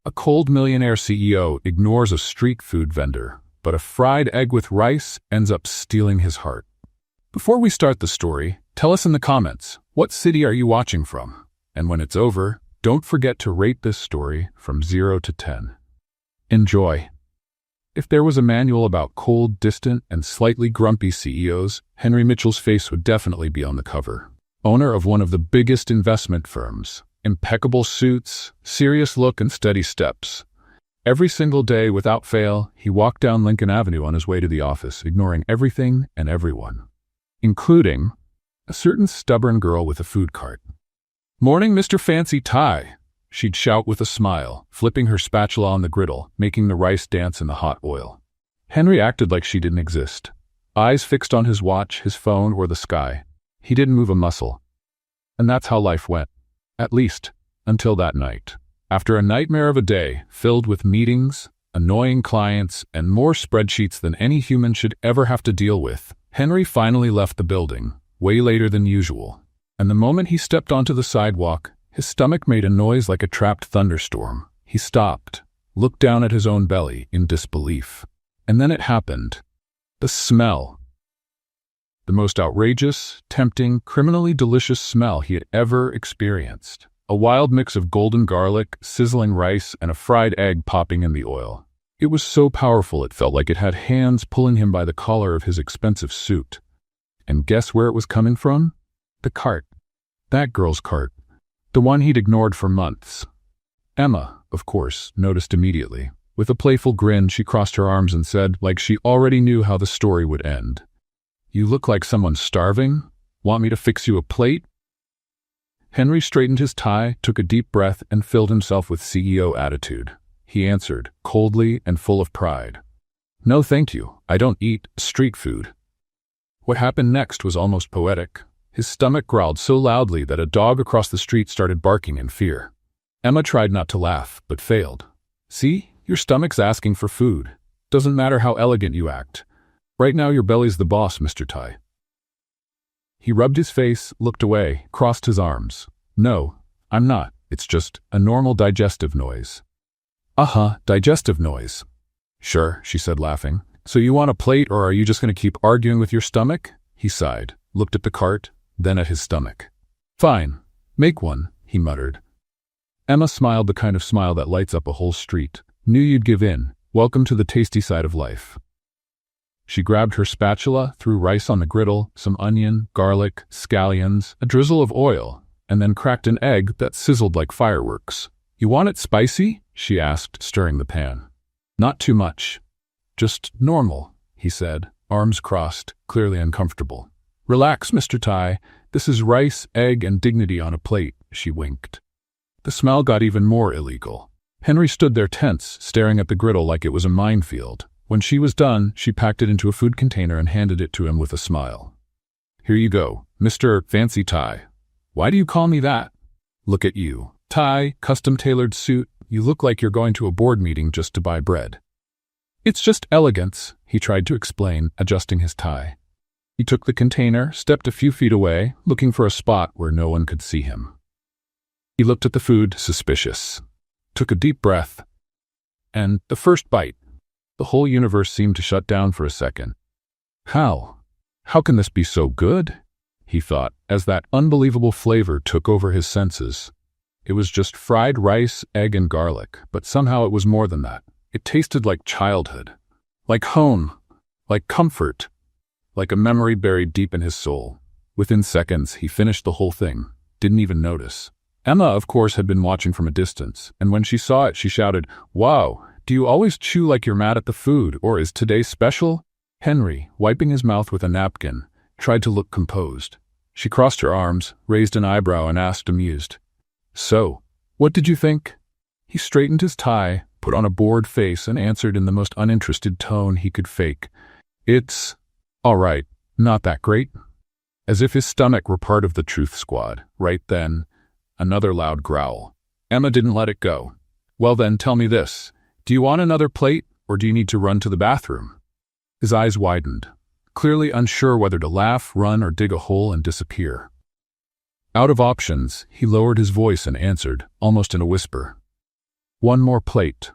A cold millionaire CEO ignores a street food vendor, but a fried egg with rice ends up stealing his heart. Before we start the story, tell us in the comments, what city are you watching from? And when it's over, don't forget to rate this story from 0 to 10. Enjoy. If there was a manual about cold, distant, and slightly grumpy CEOs, Henry Mitchell's face would definitely be on the cover. Owner of one of the biggest investment firms, impeccable suits, serious look, and steady steps. Every single day, without fail, he walked down Lincoln Avenue on his way to the office, ignoring everything and everyone, including a certain stubborn girl with a food cart. "Morning, Mr. Fancy Tie," she'd shout with a smile, flipping her spatula on the griddle, making the rice dance in the hot oil. Henry acted like she didn't exist. Eyes fixed on his watch, his phone, or the sky. He didn't move a muscle. And that's how life went. At least, until that night. After a nightmare of a day, filled with meetings, annoying clients, and more spreadsheets than any human should ever have to deal with, Henry finally left the building, way later than usual. And the moment he stepped onto the sidewalk, his stomach made a noise like a trapped thunderstorm. He stopped, looked down at his own belly in disbelief. And then it happened. The smell. The most outrageous, tempting, criminally delicious smell he had ever experienced. A wild mix of golden garlic, sizzling rice, and a fried egg popping in the oil. It was so powerful it felt like it had hands pulling him by the collar of his expensive suit. And guess where it was coming from? The cart. That girl's cart. The one he'd ignored for months. Emma, of course, noticed immediately. With a playful grin, she crossed her arms and said, like she already knew how the story would end, "You look like someone's starving. Want me to fix you a plate?" Henry straightened his tie, took a deep breath, and filled himself with CEO attitude. He answered, coldly and full of pride, "No thank you, I don't eat street food." What happened next was almost poetic. His stomach growled so loudly that a dog across the street started barking in fear. Emma tried not to laugh, but failed. "See, your stomach's asking for food. Doesn't matter how elegant you act. Right now your belly's the boss, Mr. Tie." He rubbed his face, looked away, crossed his arms. "No, I'm not. It's just a normal digestive noise." Digestive noise. "Sure," she said, laughing. "So you want a plate, or are you just going to keep arguing with your stomach?" He sighed, looked at the cart, then at his stomach. "Fine, make one," he muttered. Emma smiled, the kind of smile that lights up a whole street. "Knew you'd give in. Welcome to the tasty side of life." She grabbed her spatula, threw rice on the griddle, some onion, garlic, scallions, a drizzle of oil, and then cracked an egg that sizzled like fireworks. "You want it spicy?" she asked, stirring the pan. "Not too much. Just normal," he said, arms crossed, clearly uncomfortable. "Relax, Mr. Tie. This is rice, egg, and dignity on a plate," she winked. The smell got even more illegal. Henry stood there tense, staring at the griddle like it was a minefield. When she was done, she packed it into a food container and handed it to him with a smile. "Here you go, Mr. Fancy Tie. Why do you call me that? Look at you. Tie, custom-tailored suit. You look like you're going to a board meeting just to buy bread." "It's just elegance," he tried to explain, adjusting his tie. He took the container, stepped a few feet away, looking for a spot where no one could see him. He looked at the food, suspicious. Took a deep breath. And the first bite. The whole universe seemed to shut down for a second. How can this be so good?" he thought, as that unbelievable flavor took over his senses. It was just fried rice, egg, and garlic, but somehow it was more than that. It tasted like childhood, like home, like comfort, like a memory buried deep in his soul. Within seconds, he finished the whole thing, didn't even notice. Emma, of course, had been watching from a distance, and when she saw it, she shouted, "Wow, do you always chew like you're mad at the food, or is today special?" Henry, wiping his mouth with a napkin, tried to look composed. She crossed her arms, raised an eyebrow, and asked, amused, "So, what did you think?" He straightened his tie, put on a bored face, and answered in the most uninterested tone he could fake, "It's all right, not that great." As if his stomach were part of the truth squad. Right then, another loud growl. Emma didn't let it go. "Well then, tell me this. Do you want another plate, or do you need to run to the bathroom?" His eyes widened, clearly unsure whether to laugh, run, or dig a hole and disappear. Out of options, he lowered his voice and answered, almost in a whisper, One more plate.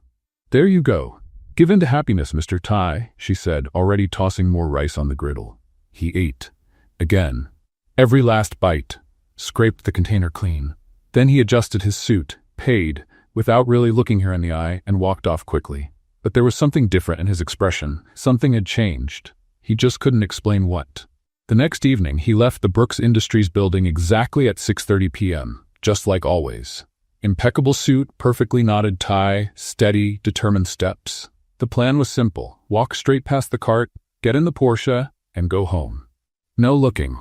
There you go. Give in to happiness, Mr. Tai, she said, already tossing more rice on the griddle. He ate. Again. Every last bite. Scraped the container clean. Then he adjusted his suit, paid, without really looking her in the eye, and walked off quickly. But there was something different in his expression. Something had changed. He just couldn't explain what. The next evening, he left the Brooks Industries building exactly at 6:30 p.m., just like always. Impeccable suit, perfectly knotted tie, steady, determined steps. The plan was simple. Walk straight past the cart, get in the Porsche, and go home. No looking.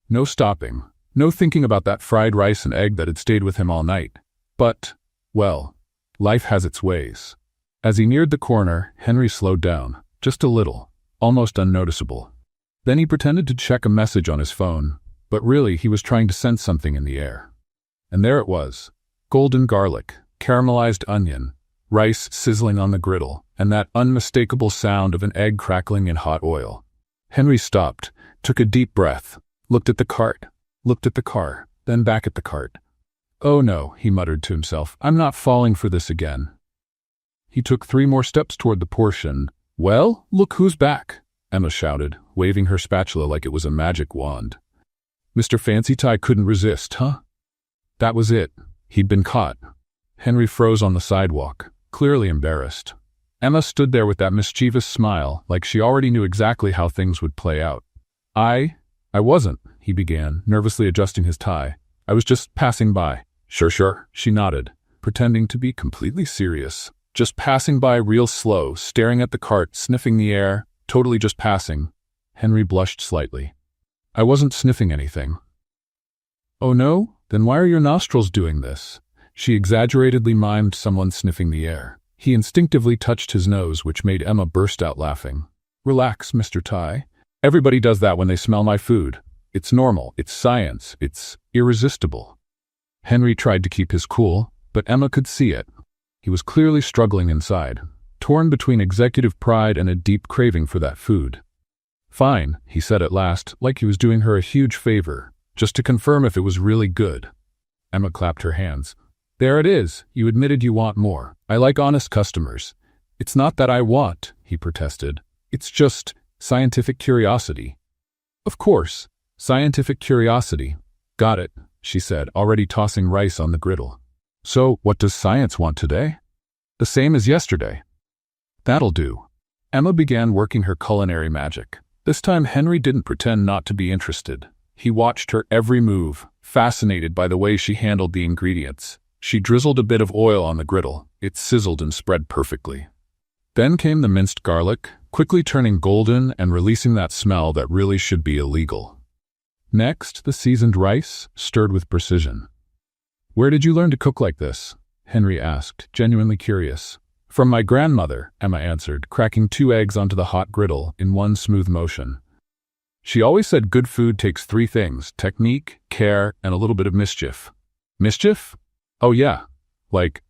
No stopping. No thinking about that fried rice and egg that had stayed with him all night. But, well, life has its ways. As he neared the corner, Henry slowed down, just a little, almost unnoticeable. Then he pretended to check a message on his phone, but really he was trying to sense something in the air. And there it was. Golden garlic, caramelized onion, rice sizzling on the griddle, and that unmistakable sound of an egg crackling in hot oil. Henry stopped, took a deep breath, looked at the cart, looked at the car, then back at the cart. Oh no, he muttered to himself, I'm not falling for this again. He took 3 more steps toward the Porsche and, well, look who's back, Emma shouted, waving her spatula like it was a magic wand. Mr. Fancy Tie couldn't resist, huh? That was it. He'd been caught. Henry froze on the sidewalk, clearly embarrassed. Emma stood there with that mischievous smile, like she already knew exactly how things would play out. I wasn't, he began, nervously adjusting his tie. I was just passing by. Sure, she nodded, pretending to be completely serious. Just passing by real slow, staring at the cart, sniffing the air, totally just passing. Henry blushed slightly. I wasn't sniffing anything. Oh no? Then why are your nostrils doing this? She exaggeratedly mimed someone sniffing the air. He instinctively touched his nose, which made Emma burst out laughing. Relax, Mr. Tai. Everybody does that when they smell my food. It's normal, it's science, it's irresistible. Henry tried to keep his cool, but Emma could see it. He was clearly struggling inside, torn between executive pride and a deep craving for that food. Fine, he said at last, like he was doing her a huge favor, just to confirm if it was really good. Emma clapped her hands. There it is, you admitted you want more. I like honest customers. It's not that I want, he protested. It's just scientific curiosity. Of course, scientific curiosity. Got it, she said, already tossing rice on the griddle. So, what does science want today? The same as yesterday. That'll do. Emma began working her culinary magic. This time Henry didn't pretend not to be interested. He watched her every move, fascinated by the way she handled the ingredients. She drizzled a bit of oil on the griddle. It sizzled and spread perfectly. Then came the minced garlic, quickly turning golden and releasing that smell that really should be illegal. Next, the seasoned rice, stirred with precision. Where did you learn to cook like this? Henry asked, genuinely curious. From my grandmother, Emma answered, cracking 2 eggs onto the hot griddle in one smooth motion. She always said good food takes 3 things: technique, care, and a little bit of mischief. Mischief? Oh yeah, like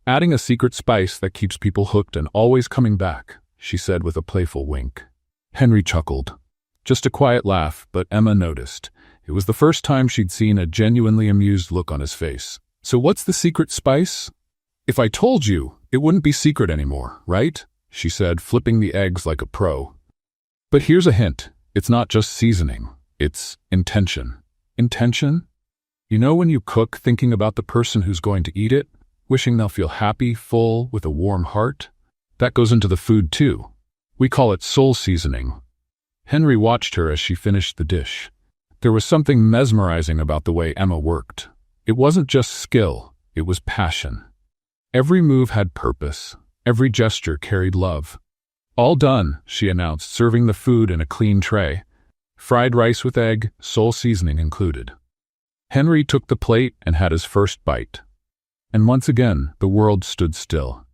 adding a secret spice that keeps people hooked and always coming back, she said with a playful wink. Henry chuckled. Just a quiet laugh, but Emma noticed. It was the first time she'd seen a genuinely amused look on his face. So what's the secret spice? If I told you, it wouldn't be secret anymore, right? She said, flipping the eggs like a pro. But here's a hint. It's not just seasoning. It's intention. Intention? You know when you cook thinking about the person who's going to eat it, wishing they'll feel happy, full, with a warm heart? That goes into the food too. We call it soul seasoning. Henry watched her as she finished the dish. There was something mesmerizing about the way Emma worked. It wasn't just skill, it was passion. Every move had purpose. Every gesture carried love. All done, she announced, serving the food in a clean tray. Fried rice with egg, soul seasoning included. Henry took the plate and had his first bite. And once again, the world stood still.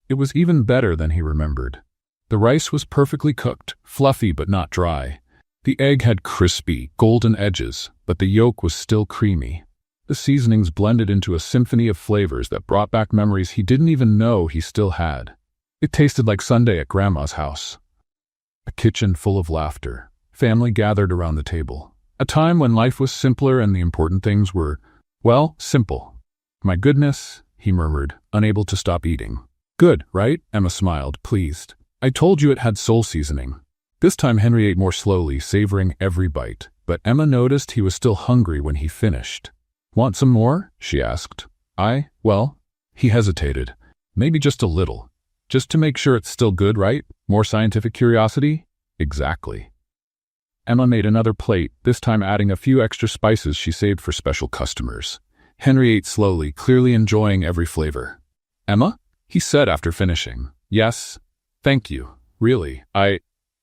It was even better than he remembered. The rice was perfectly cooked, fluffy but not dry. The egg had crispy, golden edges, but the yolk was still creamy. The seasonings blended into a symphony of flavors that brought back memories he didn't even know he still had. It tasted like Sunday at Grandma's house. A kitchen full of laughter. Family gathered around the table. A time when life was simpler and the important things were, well, simple. My goodness, he murmured, unable to stop eating. Good, right? Emma smiled, pleased. I told you it had soul seasoning. This time Henry ate more slowly, savoring every bite, but Emma noticed he was still hungry when he finished. Want some more? She asked. Well, he hesitated. Maybe just a little. Just to make sure it's still good, right? More scientific curiosity? Exactly. Emma made another plate, this time adding a few extra spices she saved for special customers. Henry ate slowly, clearly enjoying every flavor. Emma? He said after finishing. Yes. Thank you. Really, I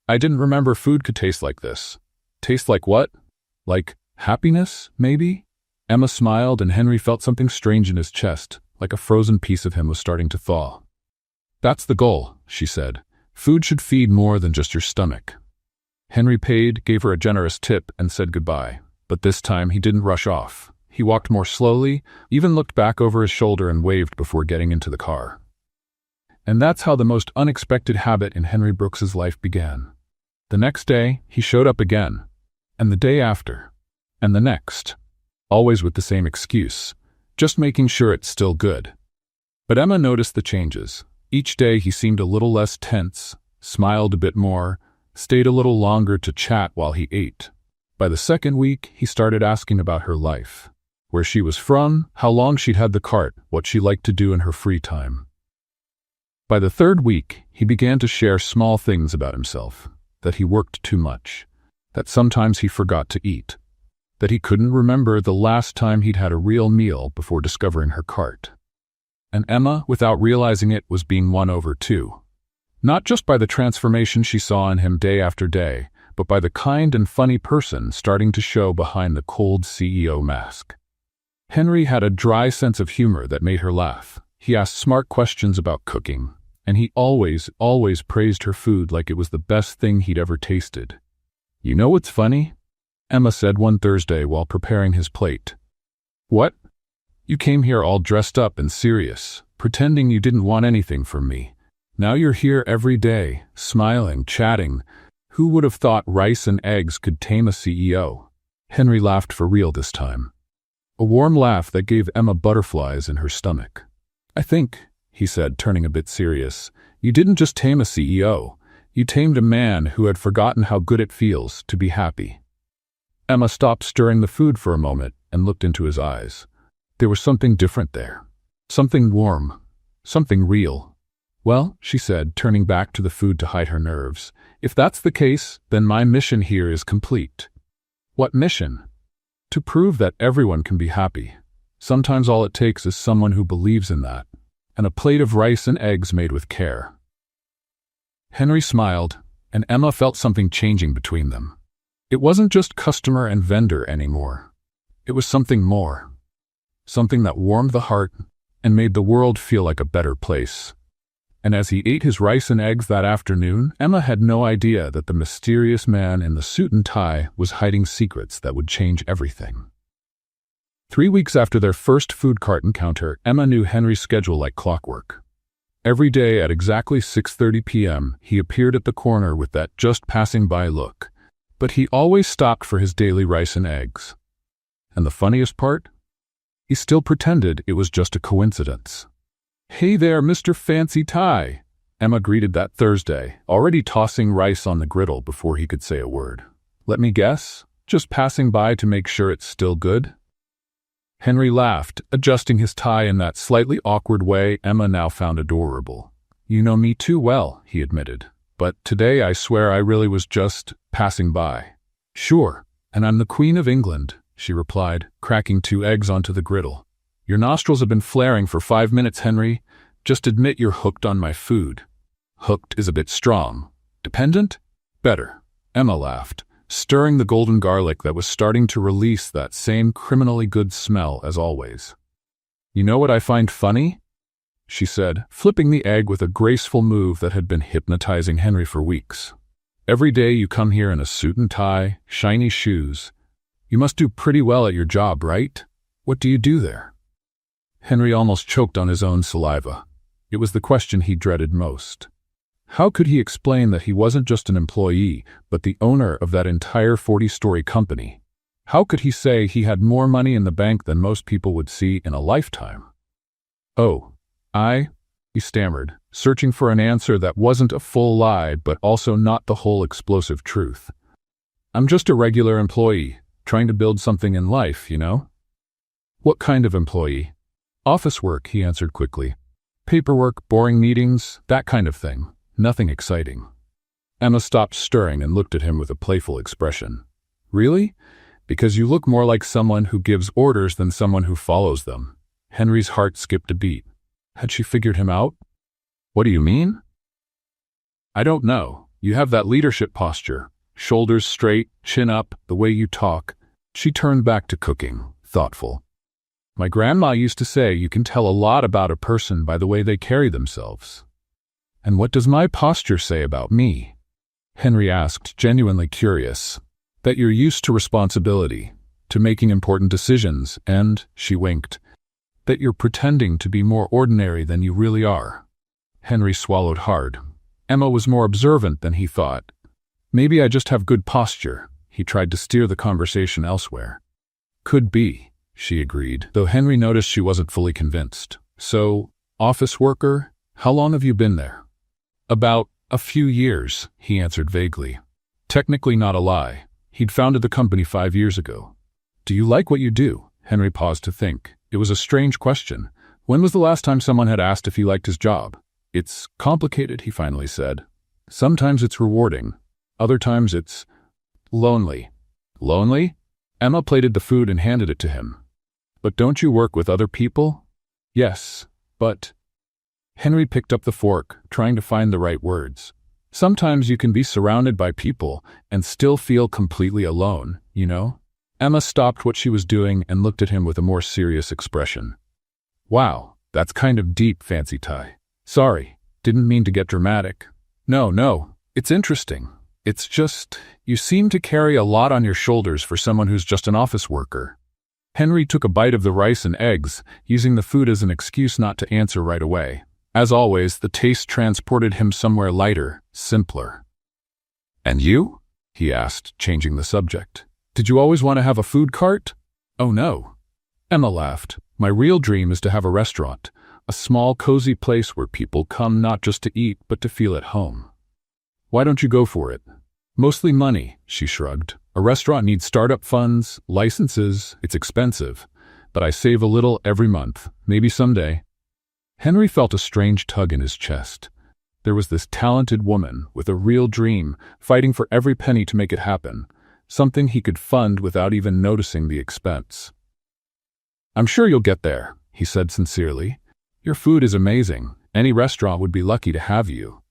didn't remember food could taste like this. Taste like what? Like happiness, maybe? Emma smiled and Henry felt something strange in his chest, like a frozen piece of him was starting to thaw. That's the goal, she said. Food should feed more than just your stomach. Henry paid, gave her a generous tip, and said goodbye. But this time he didn't rush off. He walked more slowly, even looked back over his shoulder and waved before getting into the car. And that's how the most unexpected habit in Henry Brooks's life began. The next day, he showed up again. And the day after. And the next. Always with the same excuse. Just making sure it's still good. But Emma noticed the changes. Each day he seemed a little less tense, smiled a bit more, stayed a little longer to chat while he ate. By the second week, he started asking about her life. Where she was from, how long she'd had the cart, what she liked to do in her free time. By the third week, he began to share small things about himself. That he worked too much. That sometimes he forgot to eat. That he couldn't remember the last time he'd had a real meal before discovering her cart. And Emma, without realizing it, was being won over too. Not just by the transformation she saw in him day after day, but by the kind and funny person starting to show behind the cold CEO mask. Henry had a dry sense of humor that made her laugh. He asked smart questions about cooking, and he always praised her food like it was the best thing he'd ever tasted. You know what's funny? Emma said one Thursday while preparing his plate. What? You came here all dressed up and serious, pretending you didn't want anything from me. Now you're here every day, smiling, chatting. Who would have thought rice and eggs could tame a CEO? Henry laughed for real this time. A warm laugh that gave Emma butterflies in her stomach. I think, he said, turning a bit serious, you didn't just tame a CEO. You tamed a man who had forgotten how good it feels to be happy. Emma stopped stirring the food for a moment and looked into his eyes. There was something different there. Something warm. Something real. Well, she said, turning back to the food to hide her nerves, if that's the case, then my mission here is complete. What mission? To prove that everyone can be happy. Sometimes all it takes is someone who believes in that. And a plate of rice and eggs made with care. Henry smiled, and Emma felt something changing between them. It wasn't just customer and vendor anymore. It was something more. Something that warmed the heart and made the world feel like a better place. And as he ate his rice and eggs that afternoon, Emma had no idea that the mysterious man in the suit and tie was hiding secrets that would change everything. 3 weeks after their first food cart encounter, Emma knew Henry's schedule like clockwork. Every day at exactly 6:30 p.m., he appeared at the corner with that just passing by look. But he always stopped for his daily rice and eggs. And the funniest part? He still pretended it was just a coincidence. Hey there, Mr. Fancy Tie, Emma greeted that Thursday, already tossing rice on the griddle before he could say a word. Let me guess, just passing by to make sure it's still good? Henry laughed, adjusting his tie in that slightly awkward way Emma now found adorable. You know me too well, he admitted. But today I swear I really was just passing by. Sure, and I'm the Queen of England, she replied, cracking 2 eggs onto the griddle. Your nostrils have been flaring for 5 minutes, Henry. Just admit you're hooked on my food. Hooked is a bit strong. Dependent? Better. Emma laughed, stirring the golden garlic that was starting to release that same criminally good smell as always. You know what I find funny? She said, flipping the egg with a graceful move that had been hypnotizing Henry for weeks. Every day you come here in a suit and tie, shiny shoes. You must do pretty well at your job, right? What do you do there? Henry almost choked on his own saliva. It was the question he dreaded most. How could he explain that he wasn't just an employee, but the owner of that entire 40-story company? How could he say he had more money in the bank than most people would see in a lifetime? Oh, he stammered, searching for an answer that wasn't a full lie but also not the whole explosive truth. I'm just a regular employee, trying to build something in life, you know? What kind of employee? Office work, he answered quickly. Paperwork, boring meetings, that kind of thing. Nothing exciting. Emma stopped stirring and looked at him with a playful expression. Really? Because you look more like someone who gives orders than someone who follows them. Henry's heart skipped a beat. Had she figured him out? What do you mean? I don't know. You have that leadership posture. Shoulders straight, chin up, the way you talk. She turned back to cooking, thoughtful. My grandma used to say you can tell a lot about a person by the way they carry themselves. And what does my posture say about me? Henry asked, genuinely curious. That you're used to responsibility, to making important decisions, and, she winked, that you're pretending to be more ordinary than you really are. Henry swallowed hard. Emma was more observant than he thought. Maybe I just have good posture. He tried to steer the conversation elsewhere. Could be, she agreed, though Henry noticed she wasn't fully convinced. So, office worker, how long have you been there? About a few years, he answered vaguely. Technically not a lie. He'd founded the company 5 years ago. Do you like what you do? Henry paused to think. It was a strange question. When was the last time someone had asked if he liked his job? It's complicated, he finally said. Sometimes it's rewarding. Other times it's lonely. Lonely? Emma plated the food and handed it to him. But don't you work with other people? Yes, but... Henry picked up the fork, trying to find the right words. Sometimes you can be surrounded by people and still feel completely alone, you know? Emma stopped what she was doing and looked at him with a more serious expression. Wow, that's kind of deep, Fancy Tie. Sorry, didn't mean to get dramatic. No, it's interesting. It's just, you seem to carry a lot on your shoulders for someone who's just an office worker. Henry took a bite of the rice and eggs, using the food as an excuse not to answer right away. As always, the taste transported him somewhere lighter, simpler. And you? He asked, changing the subject. Did you always want to have a food cart? Oh no. Emma laughed. My real dream is to have a restaurant, a small, cozy place where people come not just to eat, but to feel at home. Why don't you go for it? Mostly money, she shrugged. A restaurant needs startup funds, licenses, it's expensive. But I save a little every month, maybe someday. Henry felt a strange tug in his chest. There was this talented woman with a real dream, fighting for every penny to make it happen, something he could fund without even noticing the expense. I'm sure you'll get there, he said sincerely. Your food is amazing. Any restaurant would be lucky to have you.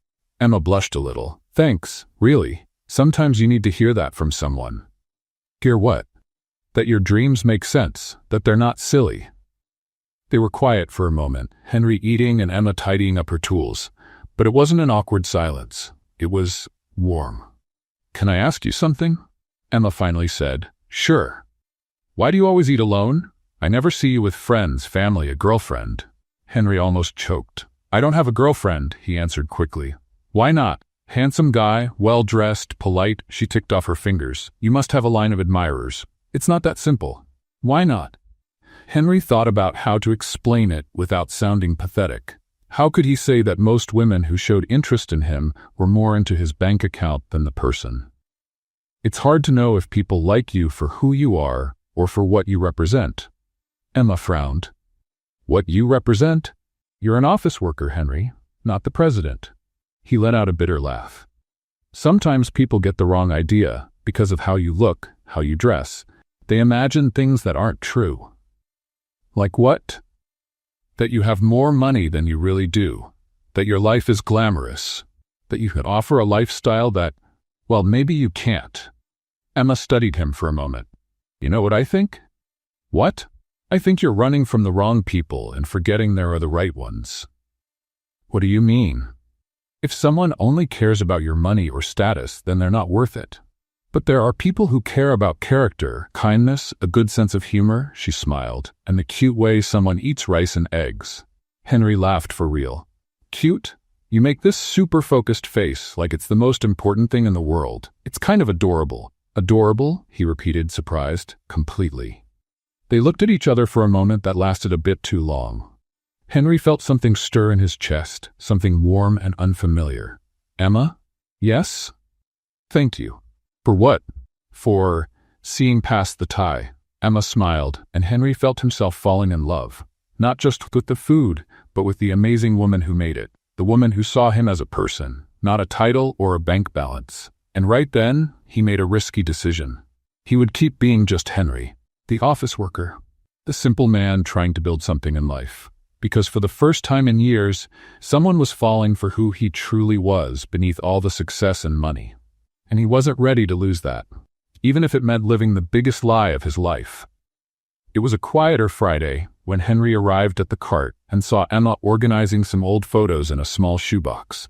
Emma blushed a little. Thanks, really. Sometimes you need to hear that from someone. Hear what? That your dreams make sense, that they're not silly. They were quiet for a moment, Henry eating and Emma tidying up her tools. But it wasn't an awkward silence. It was warm. Can I ask you something? Emma finally said. Sure. Why do you always eat alone? I never see you with friends, family, a girlfriend. Henry almost choked. I don't have a girlfriend, he answered quickly. Why not? Handsome guy, well-dressed, polite, she ticked off her fingers. You must have a line of admirers. It's not that simple. Why not? Henry thought about how to explain it without sounding pathetic. How could he say that most women who showed interest in him were more into his bank account than the person? It's hard to know if people like you for who you are or for what you represent. Emma frowned. What you represent? You're an office worker, Henry, not the president. He let out a bitter laugh. Sometimes people get the wrong idea because of how you look, how you dress. They imagine things that aren't true. Like what? That you have more money than you really do. That your life is glamorous. That you can offer a lifestyle that, well, maybe you can't. Emma studied him for a moment. You know what I think? What? I think you're running from the wrong people and forgetting there are the right ones. What do you mean? If someone only cares about your money or status, then they're not worth it. But there are people who care about character, kindness, a good sense of humor, she smiled, and the cute way someone eats rice and eggs. Henry laughed for real. Cute? You make this super focused face like it's the most important thing in the world. It's kind of adorable. Adorable? He repeated, surprised, completely. They looked at each other for a moment that lasted a bit too long. Henry felt something stir in his chest, something warm and unfamiliar. Emma? Yes? Thank you. For what? For seeing past the tie. Emma smiled, and Henry felt himself falling in love. Not just with the food, but with the amazing woman who made it. The woman who saw him as a person, not a title or a bank balance. And right then, he made a risky decision. He would keep being just Henry, the office worker, the simple man trying to build something in life. Because for the first time in years, someone was falling for who he truly was beneath all the success and money. And he wasn't ready to lose that, even if it meant living the biggest lie of his life. It was a quieter Friday when Henry arrived at the cart and saw Emma organizing some old photos in a small shoebox.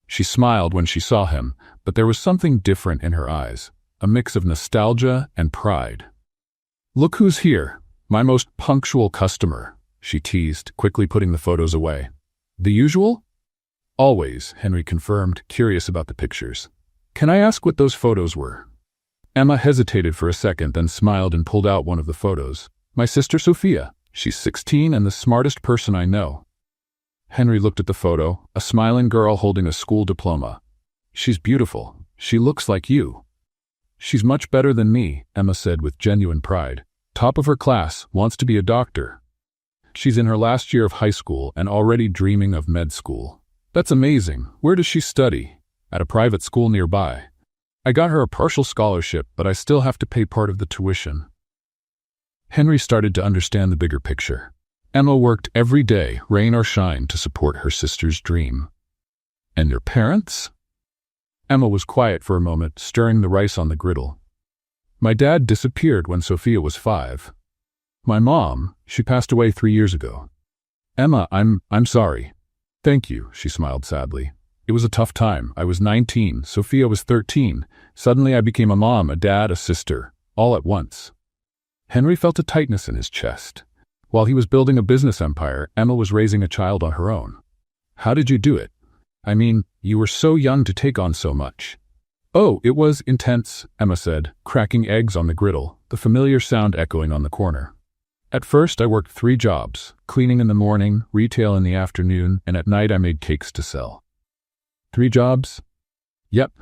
She smiled when she saw him, but there was something different in her eyes, a mix of nostalgia and pride. "Look who's here, my most punctual customer," she teased, quickly putting the photos away. "The usual?" "Always," Henry confirmed, curious about the pictures. "Can I ask what those photos were?" Emma hesitated for a second, then smiled and pulled out one of the photos. "My sister Sophia. She's 16 and the smartest person I know." Henry looked at the photo, a smiling girl holding a school diploma. "She's beautiful. She looks like you." "She's much better than me," Emma said with genuine pride. "Top of her class, wants to be a doctor. She's in her last year of high school and already dreaming of med school." "That's amazing. Where does she study?" "At a private school nearby. I got her a partial scholarship, but I still have to pay part of the tuition." Henry started to understand the bigger picture. Emma worked every day, rain or shine, to support her sister's dream. "And your parents?" Emma was quiet for a moment, stirring the rice on the griddle. "My dad disappeared when Sophia was 5. My mom, she passed away 3 years ago." "Emma, I'm sorry." "Thank you," she smiled sadly. "It was a tough time. I was 19, Sophia was 13. Suddenly I became a mom, a dad, a sister, all at once." Henry felt a tightness in his chest. While he was building a business empire, Emma was raising a child on her own. "How did you do it? I mean, you were so young to take on so much." "Oh, it was intense," Emma said, cracking eggs on the griddle, the familiar sound echoing on the corner. "At first I worked 3 jobs, cleaning in the morning, retail in the afternoon, and at night I made cakes to sell." 3 jobs? Yep.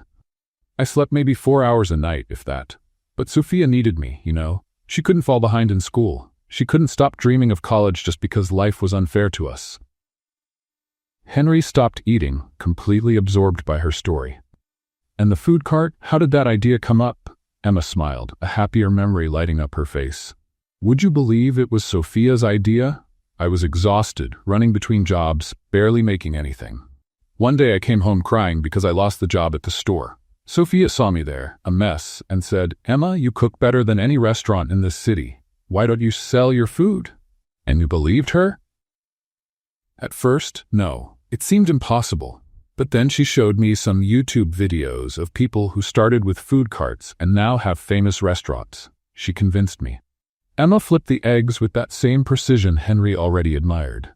I slept maybe 4 hours a night, if that. But Sophia needed me, you know. She couldn't fall behind in school. She couldn't stop dreaming of college just because life was unfair to us. Henry stopped eating, completely absorbed by her story. "And the food cart? How did that idea come up?" Emma smiled, a happier memory lighting up her face. "Would you believe it was Sophia's idea? I was exhausted, running between jobs, barely making anything. One day I came home crying because I lost the job at the store. Sophia saw me there, a mess, and said, 'Emma, you cook better than any restaurant in this city. Why don't you sell your food?' And you believed her?" "At first, no. It seemed impossible. But then she showed me some YouTube videos of people who started with food carts and now have famous restaurants. She convinced me." Emma flipped the eggs with that same precision Henry already admired.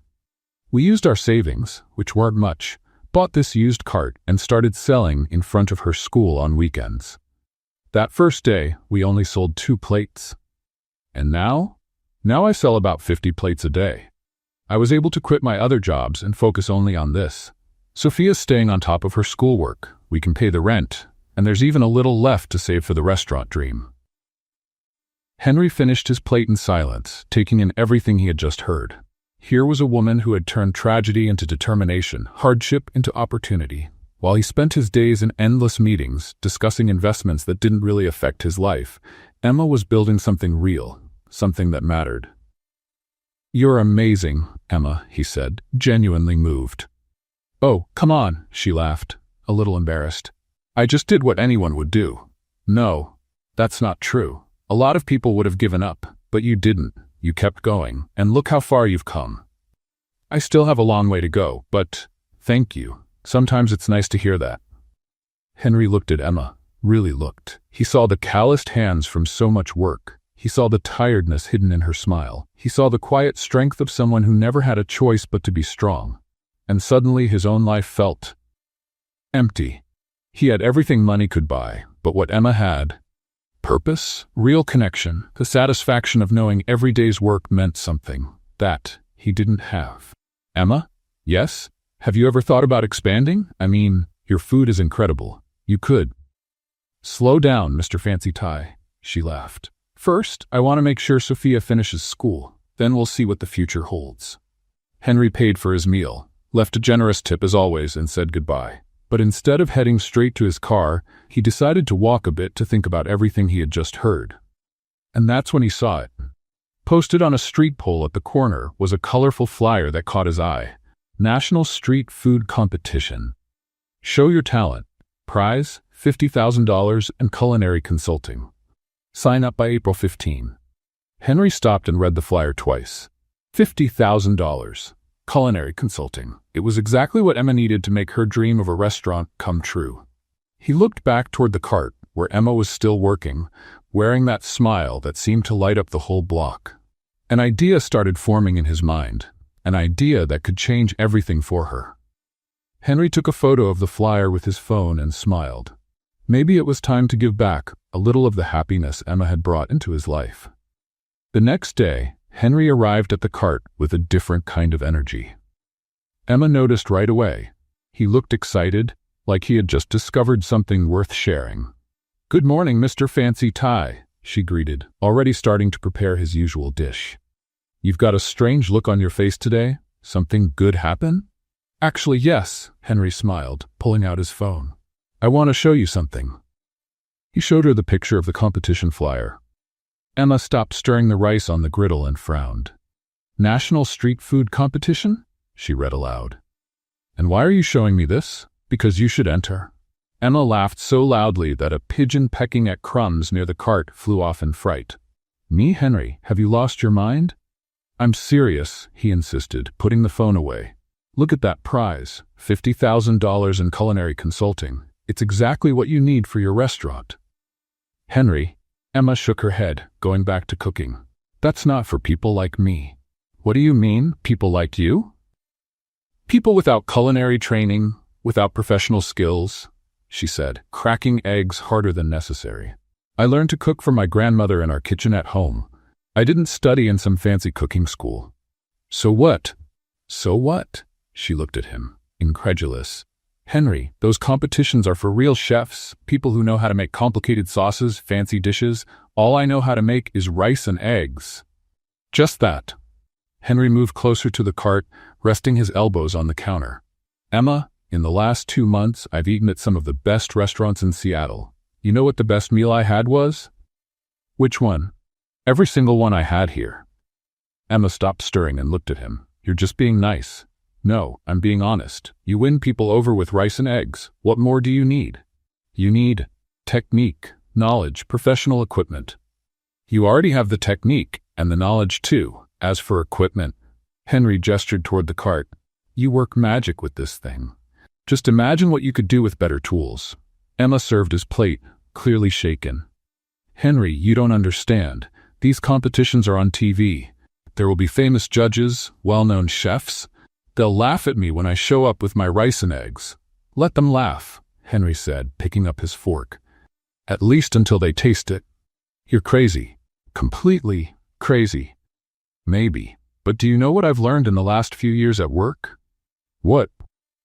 "We used our savings, which weren't much, bought this used cart and started selling in front of her school on weekends. That first day, we only sold 2 plates. And now? Now I sell about 50 plates a day. I was able to quit my other jobs and focus only on this. Sophia's staying on top of her schoolwork. We can pay the rent, and there's even a little left to save for the restaurant dream." Henry finished his plate in silence, taking in everything he had just heard. Here was a woman who had turned tragedy into determination, hardship into opportunity. While he spent his days in endless meetings, discussing investments that didn't really affect his life, Emma was building something real, something that mattered. "You're amazing, Emma," he said, genuinely moved. "Oh, come on," she laughed, a little embarrassed. "I just did what anyone would do." "No, that's not true. A lot of people would have given up, but you didn't. You kept going, and look how far you've come." "I still have a long way to go, but thank you. Sometimes it's nice to hear that." Henry looked at Emma, really looked. He saw the calloused hands from so much work. He saw the tiredness hidden in her smile. He saw the quiet strength of someone who never had a choice but to be strong. And suddenly his own life felt empty. He had everything money could buy, but what Emma had: purpose, real connection, the satisfaction of knowing every day's work meant something. That he didn't have. Emma? Yes? Have you ever thought about expanding? I mean, your food is incredible. You could. Slow down, Mr. Fancy Tie, she laughed. First, I want to make sure Sophia finishes school. Then we'll see what the future holds. Henry paid for his meal, left a generous tip as always, and said goodbye. But instead of heading straight to his car, he decided to walk a bit to think about everything he had just heard. And that's when he saw it. Posted on a street pole at the corner was a colorful flyer that caught his eye. National Street Food Competition. Show your talent. Prize, $50,000 and culinary consulting. Sign up by April 15. Henry stopped and read the flyer twice. $50,000. Culinary consulting. It was exactly what Emma needed to make her dream of a restaurant come true. He looked back toward the cart, where Emma was still working, wearing that smile that seemed to light up the whole block. An idea started forming in his mind, an idea that could change everything for her. Henry took a photo of the flyer with his phone and smiled. Maybe it was time to give back a little of the happiness Emma had brought into his life. The next day, Henry arrived at the cart with a different kind of energy. Emma noticed right away. He looked excited, like he had just discovered something worth sharing. "Good morning, Mr. Fancy Tie," she greeted, already starting to prepare his usual dish. "You've got a strange look on your face today. Something good happen?" "Actually, yes," Henry smiled, pulling out his phone. "I want to show you something." He showed her the picture of the competition flyer. Emma stopped stirring the rice on the griddle and frowned. "National Street Food Competition?" she read aloud. "And why are you showing me this? Because you should enter." Emma laughed so loudly that a pigeon pecking at crumbs near the cart flew off in fright. "Me, Henry? Have you lost your mind?" "I'm serious," he insisted, putting the phone away. "Look at that prize, $50,000 in culinary consulting. It's exactly what you need for your restaurant." "Henry," Emma shook her head, going back to cooking. "That's not for people like me." "What do you mean, people like you?" "People without culinary training, without professional skills," she said, cracking eggs harder than necessary. "I learned to cook from my grandmother in our kitchen at home. I didn't study in some fancy cooking school." "So what?" "So what?" She looked at him, incredulous. "Henry, those competitions are for real chefs, people who know how to make complicated sauces, fancy dishes. All I know how to make is rice and eggs." "Just that." Henry moved closer to the cart, resting his elbows on the counter. "Emma, in the last 2 months, I've eaten at some of the best restaurants in Seattle. You know what the best meal I had was?" "Which one?" "Every single one I had here." Emma stopped stirring and looked at him. "You're just being nice." "No, I'm being honest. You win people over with rice and eggs. What more do you need?" "You need technique, knowledge, professional equipment." "You already have the technique and the knowledge too. As for equipment," Henry gestured toward the cart, "you work magic with this thing. Just imagine what you could do with better tools." Emma served his plate, clearly shaken. "Henry, you don't understand. These competitions are on TV. There will be famous judges, well-known chefs. They'll laugh at me when I show up with my rice and eggs." "Let them laugh," Henry said, picking up his fork. "At least until they taste it." "You're crazy. Completely crazy." "Maybe. But do you know what I've learned in the last few years at work?" "What?"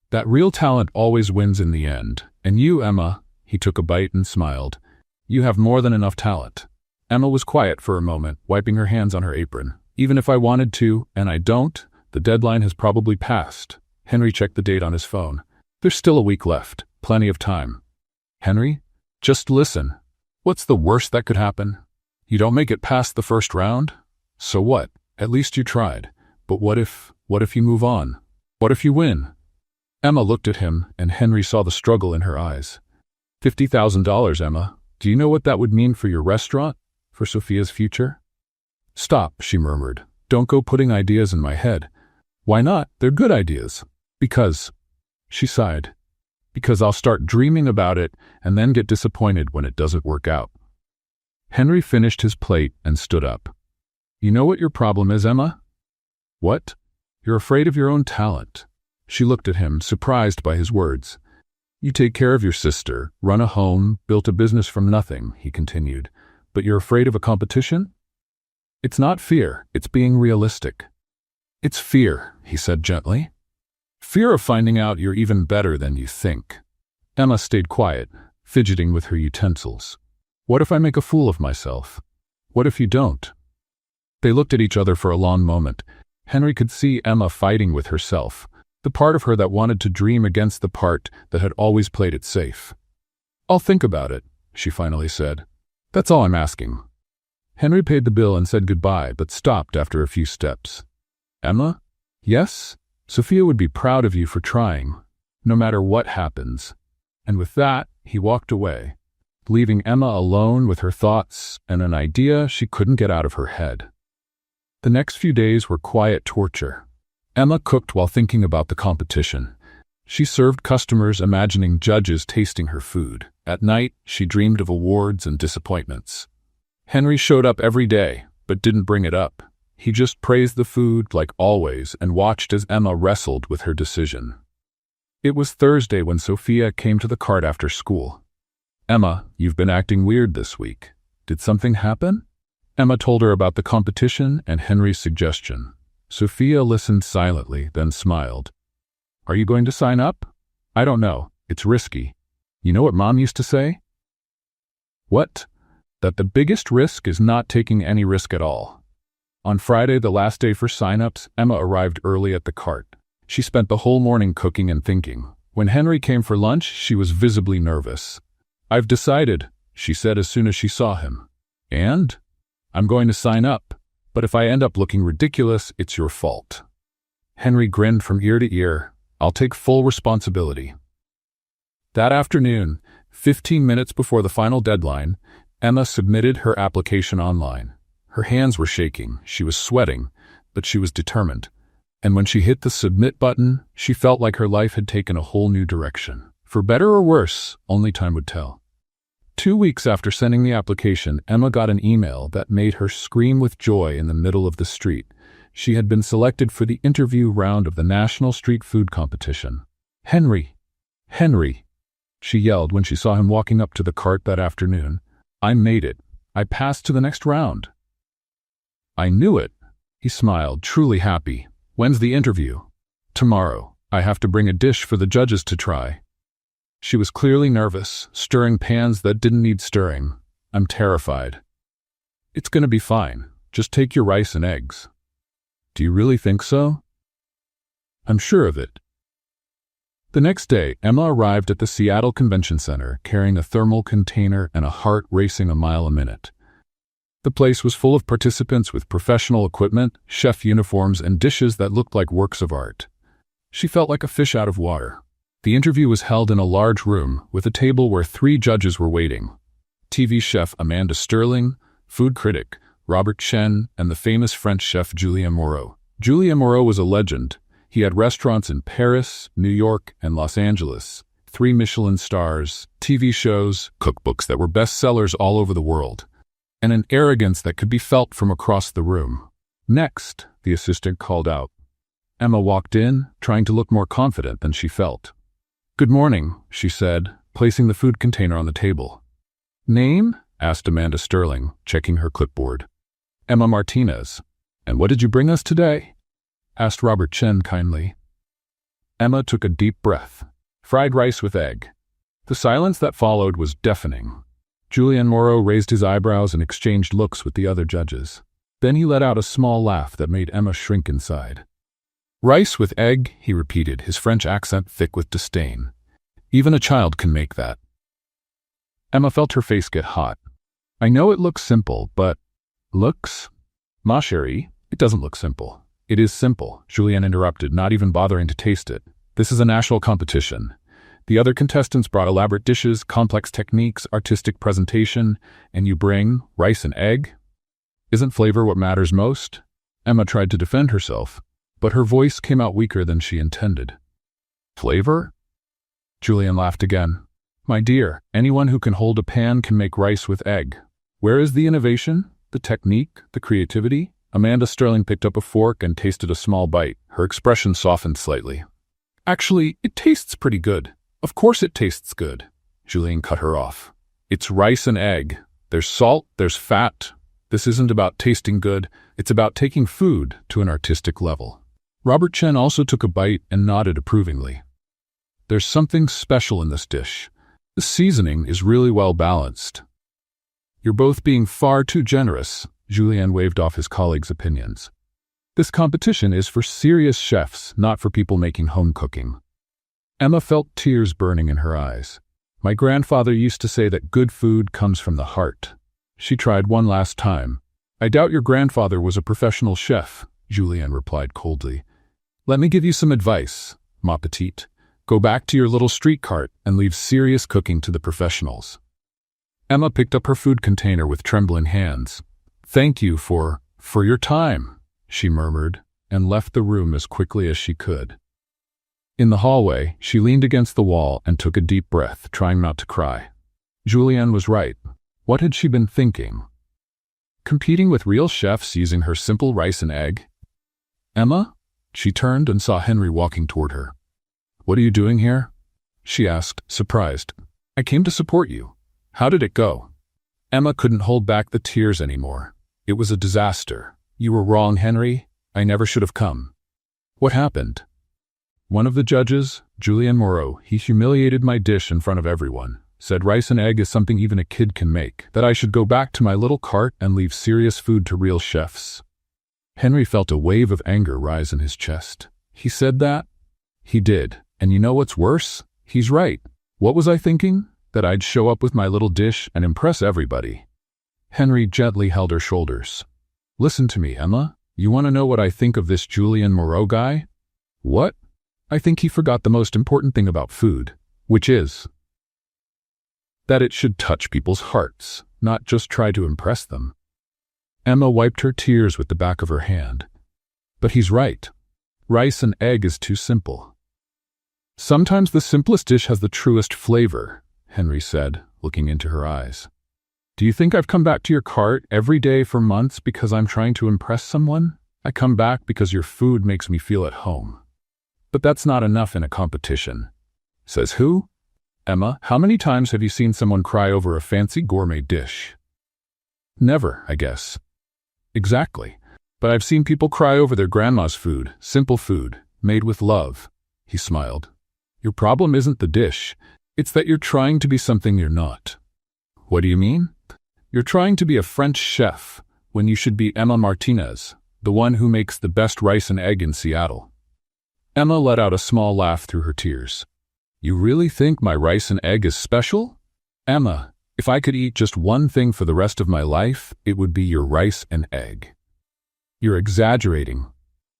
"That real talent always wins in the end. And you, Emma," he took a bite and smiled, "you have more than enough talent." Emma was quiet for a moment, wiping her hands on her apron. "Even if I wanted to, and I don't, the deadline has probably passed." Henry checked the date on his phone. "There's still a week left. Plenty of time." "Henry, just listen. What's the worst that could happen? You don't make it past the first round? So what? At least you tried. But what if you move on? What if you win?" Emma looked at him, and Henry saw the struggle in her eyes. $50,000, Emma. Do you know what that would mean for your restaurant? For Sophia's future?" "Stop," she murmured. "Don't go putting ideas in my head." "Why not? They're good ideas." "Because," she sighed, "because I'll start dreaming about it and then get disappointed when it doesn't work out." Henry finished his plate and stood up. "You know what your problem is, Emma?" "What?" "You're afraid of your own talent." She looked at him, surprised by his words. "You take care of your sister, run a home, built a business from nothing," he continued. "But you're afraid of a competition?" "It's not fear, it's being realistic." It's fear, he said gently. Fear of finding out you're even better than you think. Emma stayed quiet, fidgeting with her utensils. What if I make a fool of myself? What if you don't? They looked at each other for a long moment. Henry could see Emma fighting with herself, the part of her that wanted to dream against the part that had always played it safe. I'll think about it, she finally said. That's all I'm asking. Henry paid the bill and said goodbye, but stopped after a few steps. Emma? Yes? Sophia would be proud of you for trying, no matter what happens. And with that, he walked away, leaving Emma alone with her thoughts and an idea she couldn't get out of her head. The next few days were quiet torture. Emma cooked while thinking about the competition. She served customers, imagining judges tasting her food. At night, she dreamed of awards and disappointments. Henry showed up every day, but didn't bring it up. He just praised the food, like always, and watched as Emma wrestled with her decision. It was Thursday when Sophia came to the cart after school. Emma, you've been acting weird this week. Did something happen? Emma told her about the competition and Henry's suggestion. Sophia listened silently, then smiled. Are you going to sign up? I don't know. It's risky. You know what Mom used to say? What? That the biggest risk is not taking any risk at all. On Friday, the last day for sign-ups, Emma arrived early at the cart. She spent the whole morning cooking and thinking. When Henry came for lunch, she was visibly nervous. I've decided, she said as soon as she saw him. And? I'm going to sign up, but if I end up looking ridiculous, it's your fault. Henry grinned from ear to ear. I'll take full responsibility. That afternoon, 15 minutes before the final deadline, Emma submitted her application online. Her hands were shaking, she was sweating, but she was determined. And when she hit the submit button, she felt like her life had taken a whole new direction. For better or worse, only time would tell. 2 weeks after sending the application, Emma got an email that made her scream with joy in the middle of the street. She had been selected for the interview round of the National Street Food Competition. Henry! Henry! She yelled when she saw him walking up to the cart that afternoon. I made it. I passed to the next round. I knew it. He smiled, truly happy. When's the interview? Tomorrow. I have to bring a dish for the judges to try. She was clearly nervous, stirring pans that didn't need stirring. I'm terrified. It's going to be fine. Just take your rice and eggs. Do you really think so? I'm sure of it. The next day, Emma arrived at the Seattle Convention Center carrying a thermal container and a heart racing a mile a minute. The place was full of participants with professional equipment, chef uniforms, and dishes that looked like works of art. She felt like a fish out of water. The interview was held in a large room with a table where 3 judges were waiting. TV chef Amanda Sterling, food critic Robert Chen, and the famous French chef Julien Moreau. Julien Moreau was a legend. He had restaurants in Paris, New York, and Los Angeles, 3 Michelin stars, TV shows, cookbooks that were bestsellers all over the world, and an arrogance that could be felt from across the room. Next, the assistant called out. Emma walked in, trying to look more confident than she felt. Good morning, she said, placing the food container on the table. Name? Asked Amanda Sterling, checking her clipboard. Emma Martinez. And what did you bring us today? Asked Robert Chen kindly. Emma took a deep breath. Fried rice with egg. The silence that followed was deafening. Julien Moreau raised his eyebrows and exchanged looks with the other judges. Then he let out a small laugh that made Emma shrink inside. Rice with egg, he repeated, his French accent thick with disdain. Even a child can make that. Emma felt her face get hot. I know it looks simple, but... Looks? Ma chérie, it doesn't look simple. It is simple, Julien interrupted, not even bothering to taste it. This is a national competition. The other contestants brought elaborate dishes, complex techniques, artistic presentation, and you bring rice and egg? Isn't flavor what matters most? Emma tried to defend herself, but her voice came out weaker than she intended. Flavor? Julien laughed again. My dear, anyone who can hold a pan can make rice with egg. Where is the innovation? The technique? The creativity? Amanda Sterling picked up a fork and tasted a small bite. Her expression softened slightly. Actually, it tastes pretty good. Of course it tastes good. Julien cut her off. It's rice and egg. There's salt, there's fat. This isn't about tasting good. It's about taking food to an artistic level. Robert Chen also took a bite and nodded approvingly. There's something special in this dish. The seasoning is really well balanced. You're both being far too generous, Julien waved off his colleagues' opinions. This competition is for serious chefs, not for people making home cooking. Emma felt tears burning in her eyes. My grandfather used to say that good food comes from the heart. She tried one last time. I doubt your grandfather was a professional chef, Julien replied coldly. Let me give you some advice, ma petite. Go back to your little street cart and leave serious cooking to the professionals. Emma picked up her food container with trembling hands. Thank you for your time, she murmured, and left the room as quickly as she could. In the hallway, she leaned against the wall and took a deep breath, trying not to cry. Julien was right. What had she been thinking? Competing with real chefs using her simple rice and egg? Emma? She turned and saw Henry walking toward her. What are you doing here? She asked, surprised. I came to support you. How did it go? Emma couldn't hold back the tears anymore. It was a disaster. You were wrong, Henry. I never should have come. What happened? One of the judges, Julien Moreau, he humiliated my dish in front of everyone, said rice and egg is something even a kid can make, that I should go back to my little cart and leave serious food to real chefs. Henry felt a wave of anger rise in his chest. He said that? He did. And you know what's worse? He's right. What was I thinking? That I'd show up with my little dish and impress everybody. Henry gently held her shoulders. Listen to me, Emma. You want to know what I think of this Julien Moreau guy? What? I think he forgot the most important thing about food, which is that it should touch people's hearts, not just try to impress them. Emma wiped her tears with the back of her hand. But he's right. Rice and egg is too simple. Sometimes the simplest dish has the truest flavor, Henry said, looking into her eyes. Do you think I've come back to your cart every day for months because I'm trying to impress someone? I come back because your food makes me feel at home. But that's not enough in a competition. Says who? Emma, how many times have you seen someone cry over a fancy gourmet dish? Never, I guess. Exactly. But I've seen people cry over their grandma's food, simple food, made with love. He smiled. Your problem isn't the dish. It's that you're trying to be something you're not. What do you mean? You're trying to be a French chef when you should be Emma Martinez, the one who makes the best rice and egg in Seattle. Emma let out a small laugh through her tears. You really think my rice and egg is special? Emma, if I could eat just one thing for the rest of my life, it would be your rice and egg. You're exaggerating.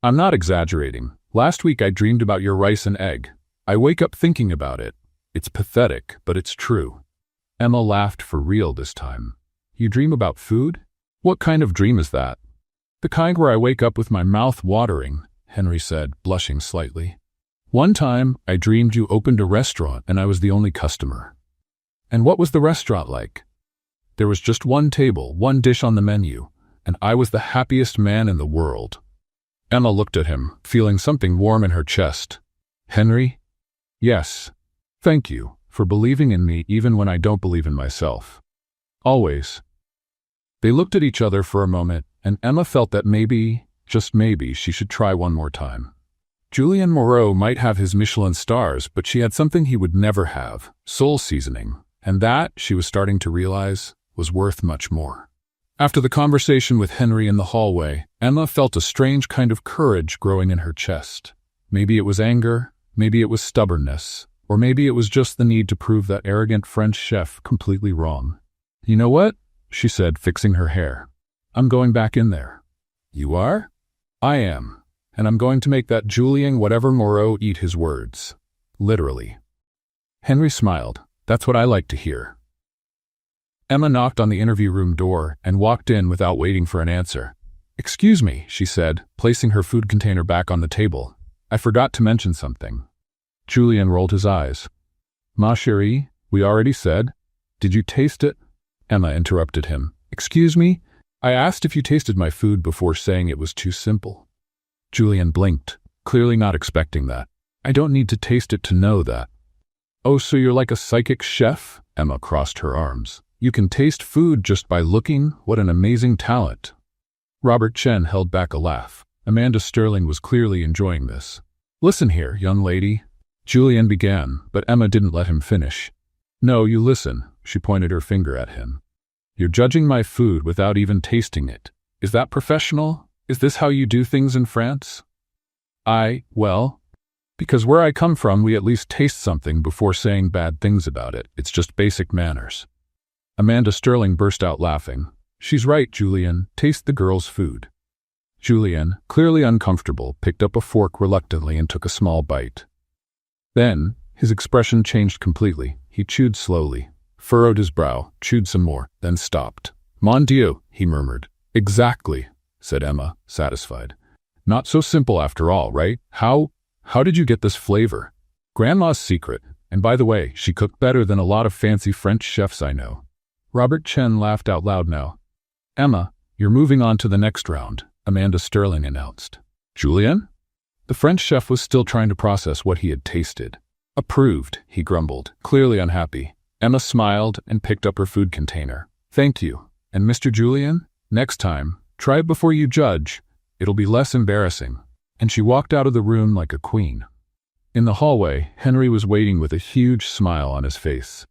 I'm not exaggerating. Last week I dreamed about your rice and egg. I wake up thinking about it. It's pathetic, but it's true. Emma laughed for real this time. You dream about food? What kind of dream is that? The kind where I wake up with my mouth watering, Henry said, blushing slightly. One time, I dreamed you opened a restaurant and I was the only customer. And what was the restaurant like? There was just one table, one dish on the menu, and I was the happiest man in the world. Emma looked at him, feeling something warm in her chest. Henry? Yes. Thank you for believing in me even when I don't believe in myself. Always. They looked at each other for a moment, and Emma felt that maybe, just maybe, she should try one more time. Julien Moreau might have his Michelin stars, but she had something he would never have, soul seasoning, and that, she was starting to realize, was worth much more. After the conversation with Henry in the hallway, Emma felt a strange kind of courage growing in her chest. Maybe it was anger, maybe it was stubbornness, or maybe it was just the need to prove that arrogant French chef completely wrong. You know what? She said, fixing her hair. I'm going back in there. You are? I am. And I'm going to make that Julien whatever Moreau eat his words. Literally. Henry smiled. That's what I like to hear. Emma knocked on the interview room door and walked in without waiting for an answer. Excuse me, she said, placing her food container back on the table. I forgot to mention something. Julien rolled his eyes. Ma chérie, we already said. Did you taste it? Emma interrupted him. Excuse me? I asked if you tasted my food before saying it was too simple. Julien blinked, clearly not expecting that. I don't need to taste it to know that. Oh, so you're like a psychic chef? Emma crossed her arms. You can taste food just by looking? What an amazing talent. Robert Chen held back a laugh. Amanda Sterling was clearly enjoying this. "Listen here, young lady," Julian began, but Emma didn't let him finish. "No, you listen," she pointed her finger at him. "You're judging my food without even tasting it. Is that professional? Is this how you do things in France?" Well, because where I come from, we at least taste something before saying bad things about it. It's just basic manners." Amanda Sterling burst out laughing. "She's right, Julian. Taste the girl's food." Julian, clearly uncomfortable, picked up a fork reluctantly and took a small bite. Then, his expression changed completely. He chewed slowly, furrowed his brow, chewed some more, then stopped. "Mon Dieu," he murmured. "Exactly," said Emma, satisfied. "Not so simple after all, right? How did you get this flavor?" "Grandma's secret. And by the way, she cooked better than a lot of fancy French chefs I know." Robert Chen laughed out loud now. "Emma, you're moving on to the next round," Amanda Sterling announced. "Julian?" The French chef was still trying to process what he had tasted. "Approved," he grumbled, clearly unhappy. Emma smiled and picked up her food container. "Thank you. And Mr. Julian, next time, try it before you judge. It'll be less embarrassing." And she walked out of the room like a queen. In the hallway, Henry was waiting with a huge smile on his face.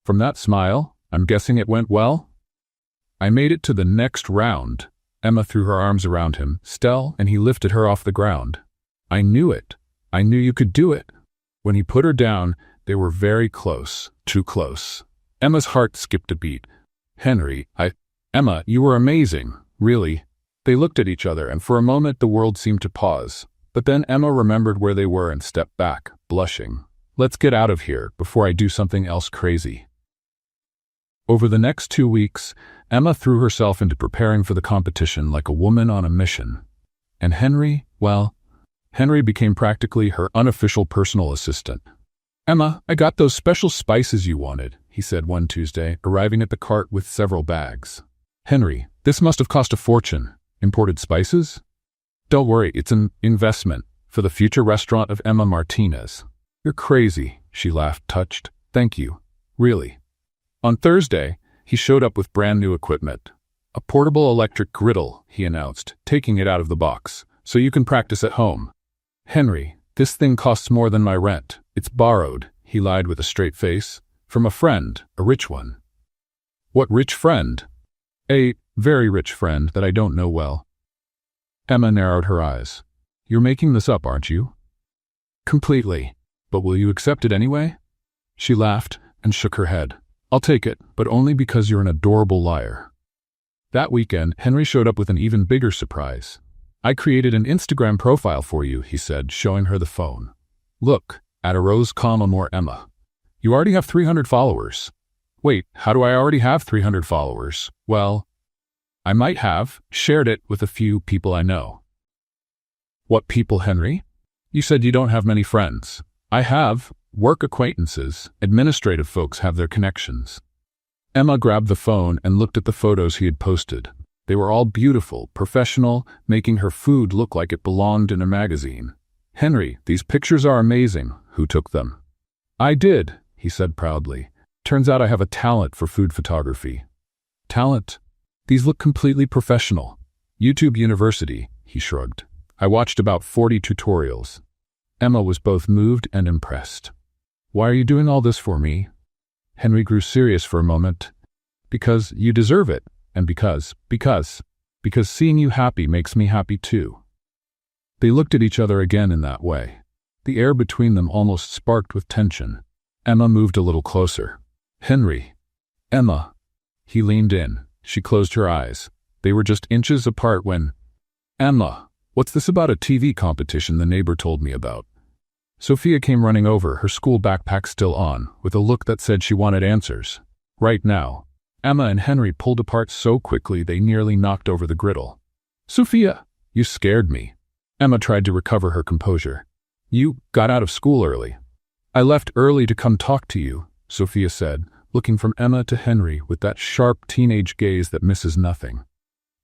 "From that smile, I'm guessing it went well?" "I made it to the next round." Emma threw her arms around him, "Stell," and he lifted her off the ground. "I knew it. I knew you could do it." When he put her down, they were very close, too close. Emma's heart skipped a beat. "Henry, Emma, you were amazing, really." They looked at each other, and for a moment the world seemed to pause. But then Emma remembered where they were and stepped back, blushing. "Let's get out of here before I do something else crazy." Over the next 2 weeks, Emma threw herself into preparing for the competition like a woman on a mission. And Henry became practically her unofficial personal assistant. "Emma, I got those special spices you wanted," he said one Tuesday, arriving at the cart with several bags. "Henry, this must have cost a fortune. Imported spices?" "Don't worry, it's an investment for the future restaurant of Emma Martinez." "You're crazy," she laughed, touched. "Thank you. Really." On Thursday, he showed up with brand new equipment. "A portable electric griddle," he announced, taking it out of the box, "so you can practice at home." "Henry, this thing costs more than my rent. It's borrowed," he lied with a straight face, "from a friend, a rich one." "What rich friend?" "A very rich friend that I don't know well." Emma narrowed her eyes. "You're making this up, aren't you?" "Completely. But will you accept it anyway?" She laughed and shook her head. "I'll take it, but only because you're an adorable liar." That weekend, Henry showed up with an even bigger surprise. "I created an Instagram profile for you," he said, showing her the phone. "Look, at a rose, more Emma. You already have 300 followers. Wait, how do I already have 300 followers? Well, I might have shared it with a few people I know." "What people, Henry? You said you don't have many friends." "I have. Work acquaintances. Administrative folks have their connections." Emma grabbed the phone and looked at the photos he had posted. They were all beautiful, professional, making her food look like it belonged in a magazine. "Henry, these pictures are amazing. Who took them?" "I did," he said proudly. "Turns out I have a talent for food photography." "Talent? These look completely professional." "YouTube University," he shrugged. "I watched about 40 tutorials." Emma was both moved and impressed. "Why are you doing all this for me?" Henry grew serious for a moment. "Because you deserve it, and because seeing you happy makes me happy too." They looked at each other again in that way. The air between them almost sparked with tension. Emma moved a little closer. "Henry." "Emma." He leaned in. She closed her eyes. They were just inches apart when... "Emma, what's this about a TV competition the neighbor told me about?" Sophia came running over, her school backpack still on, with a look that said she wanted answers. Right now. Emma and Henry pulled apart so quickly they nearly knocked over the griddle. "Sophia, you scared me." Emma tried to recover her composure. "You got out of school early." "I left early to come talk to you," Sophia said, looking from Emma to Henry with that sharp teenage gaze that misses nothing.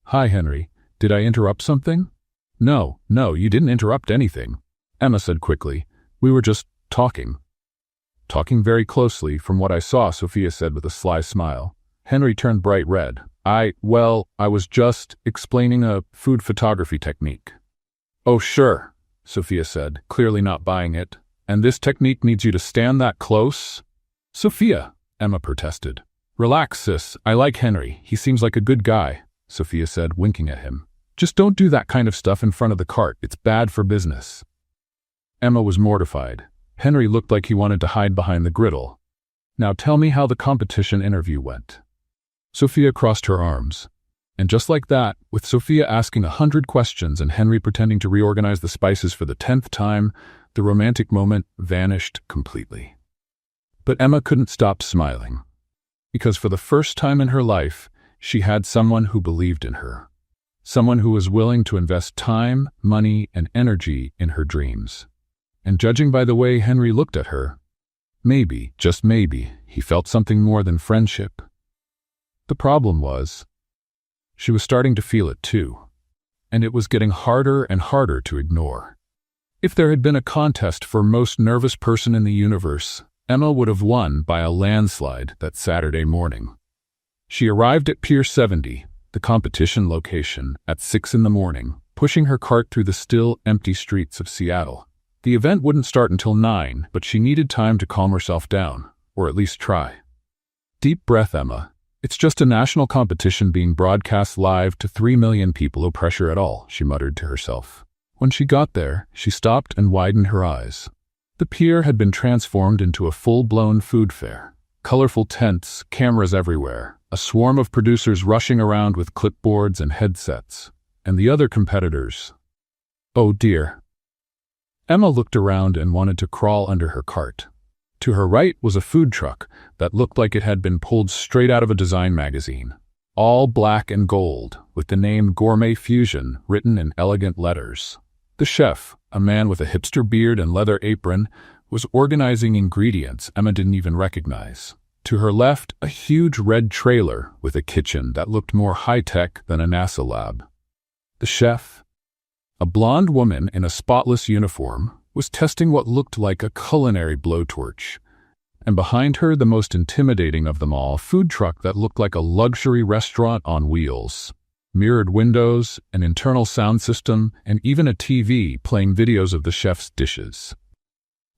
"Hi, Henry. Did I interrupt something?" No, you didn't interrupt anything," Emma said quickly. "We were just talking." "Talking very closely, from what I saw," Sophia said with a sly smile. Henry turned bright red. I was just explaining a food photography technique." Oh, sure, Sophia said, clearly not buying it. And this technique needs you to stand that close? Sophia, Emma protested. Relax, sis. I like Henry. He seems like a good guy, Sophia said, winking at him. Just don't do that kind of stuff in front of the cart. It's bad for business. Emma was mortified. Henry looked like he wanted to hide behind the griddle. Now tell me how the competition interview went. Sophia crossed her arms. And just like that, with Sophia asking 100 questions and Henry pretending to reorganize the spices for the 10th time, the romantic moment vanished completely. But Emma couldn't stop smiling. Because for the first time in her life, she had someone who believed in her. Someone who was willing to invest time, money, and energy in her dreams. And judging by the way Henry looked at her, maybe, just maybe, he felt something more than friendship. The problem was, she was starting to feel it too, and it was getting harder and harder to ignore. If there had been a contest for most nervous person in the universe, Emma would have won by a landslide that Saturday morning. She arrived at Pier 70, the competition location, at 6 a.m, pushing her cart through the still empty streets of Seattle. The event wouldn't start until 9, but she needed time to calm herself down, or at least try. Deep breath, Emma. It's just a national competition being broadcast live to 3 million people. No pressure at all, she muttered to herself. When she got there, she stopped and widened her eyes. The pier had been transformed into a full-blown food fair. Colorful tents, cameras everywhere, a swarm of producers rushing around with clipboards and headsets, and the other competitors. Oh dear. Emma looked around and wanted to crawl under her cart. To her right was a food truck that looked like it had been pulled straight out of a design magazine. All black and gold, with the name Gourmet Fusion written in elegant letters. The chef, a man with a hipster beard and leather apron, was organizing ingredients Emma didn't even recognize. To her left, a huge red trailer with a kitchen that looked more high-tech than a NASA lab. The chef, a blonde woman in a spotless uniform, was testing what looked like a culinary blowtorch. And behind her, the most intimidating of them all, a food truck that looked like a luxury restaurant on wheels. Mirrored windows, an internal sound system, and even a TV playing videos of the chef's dishes.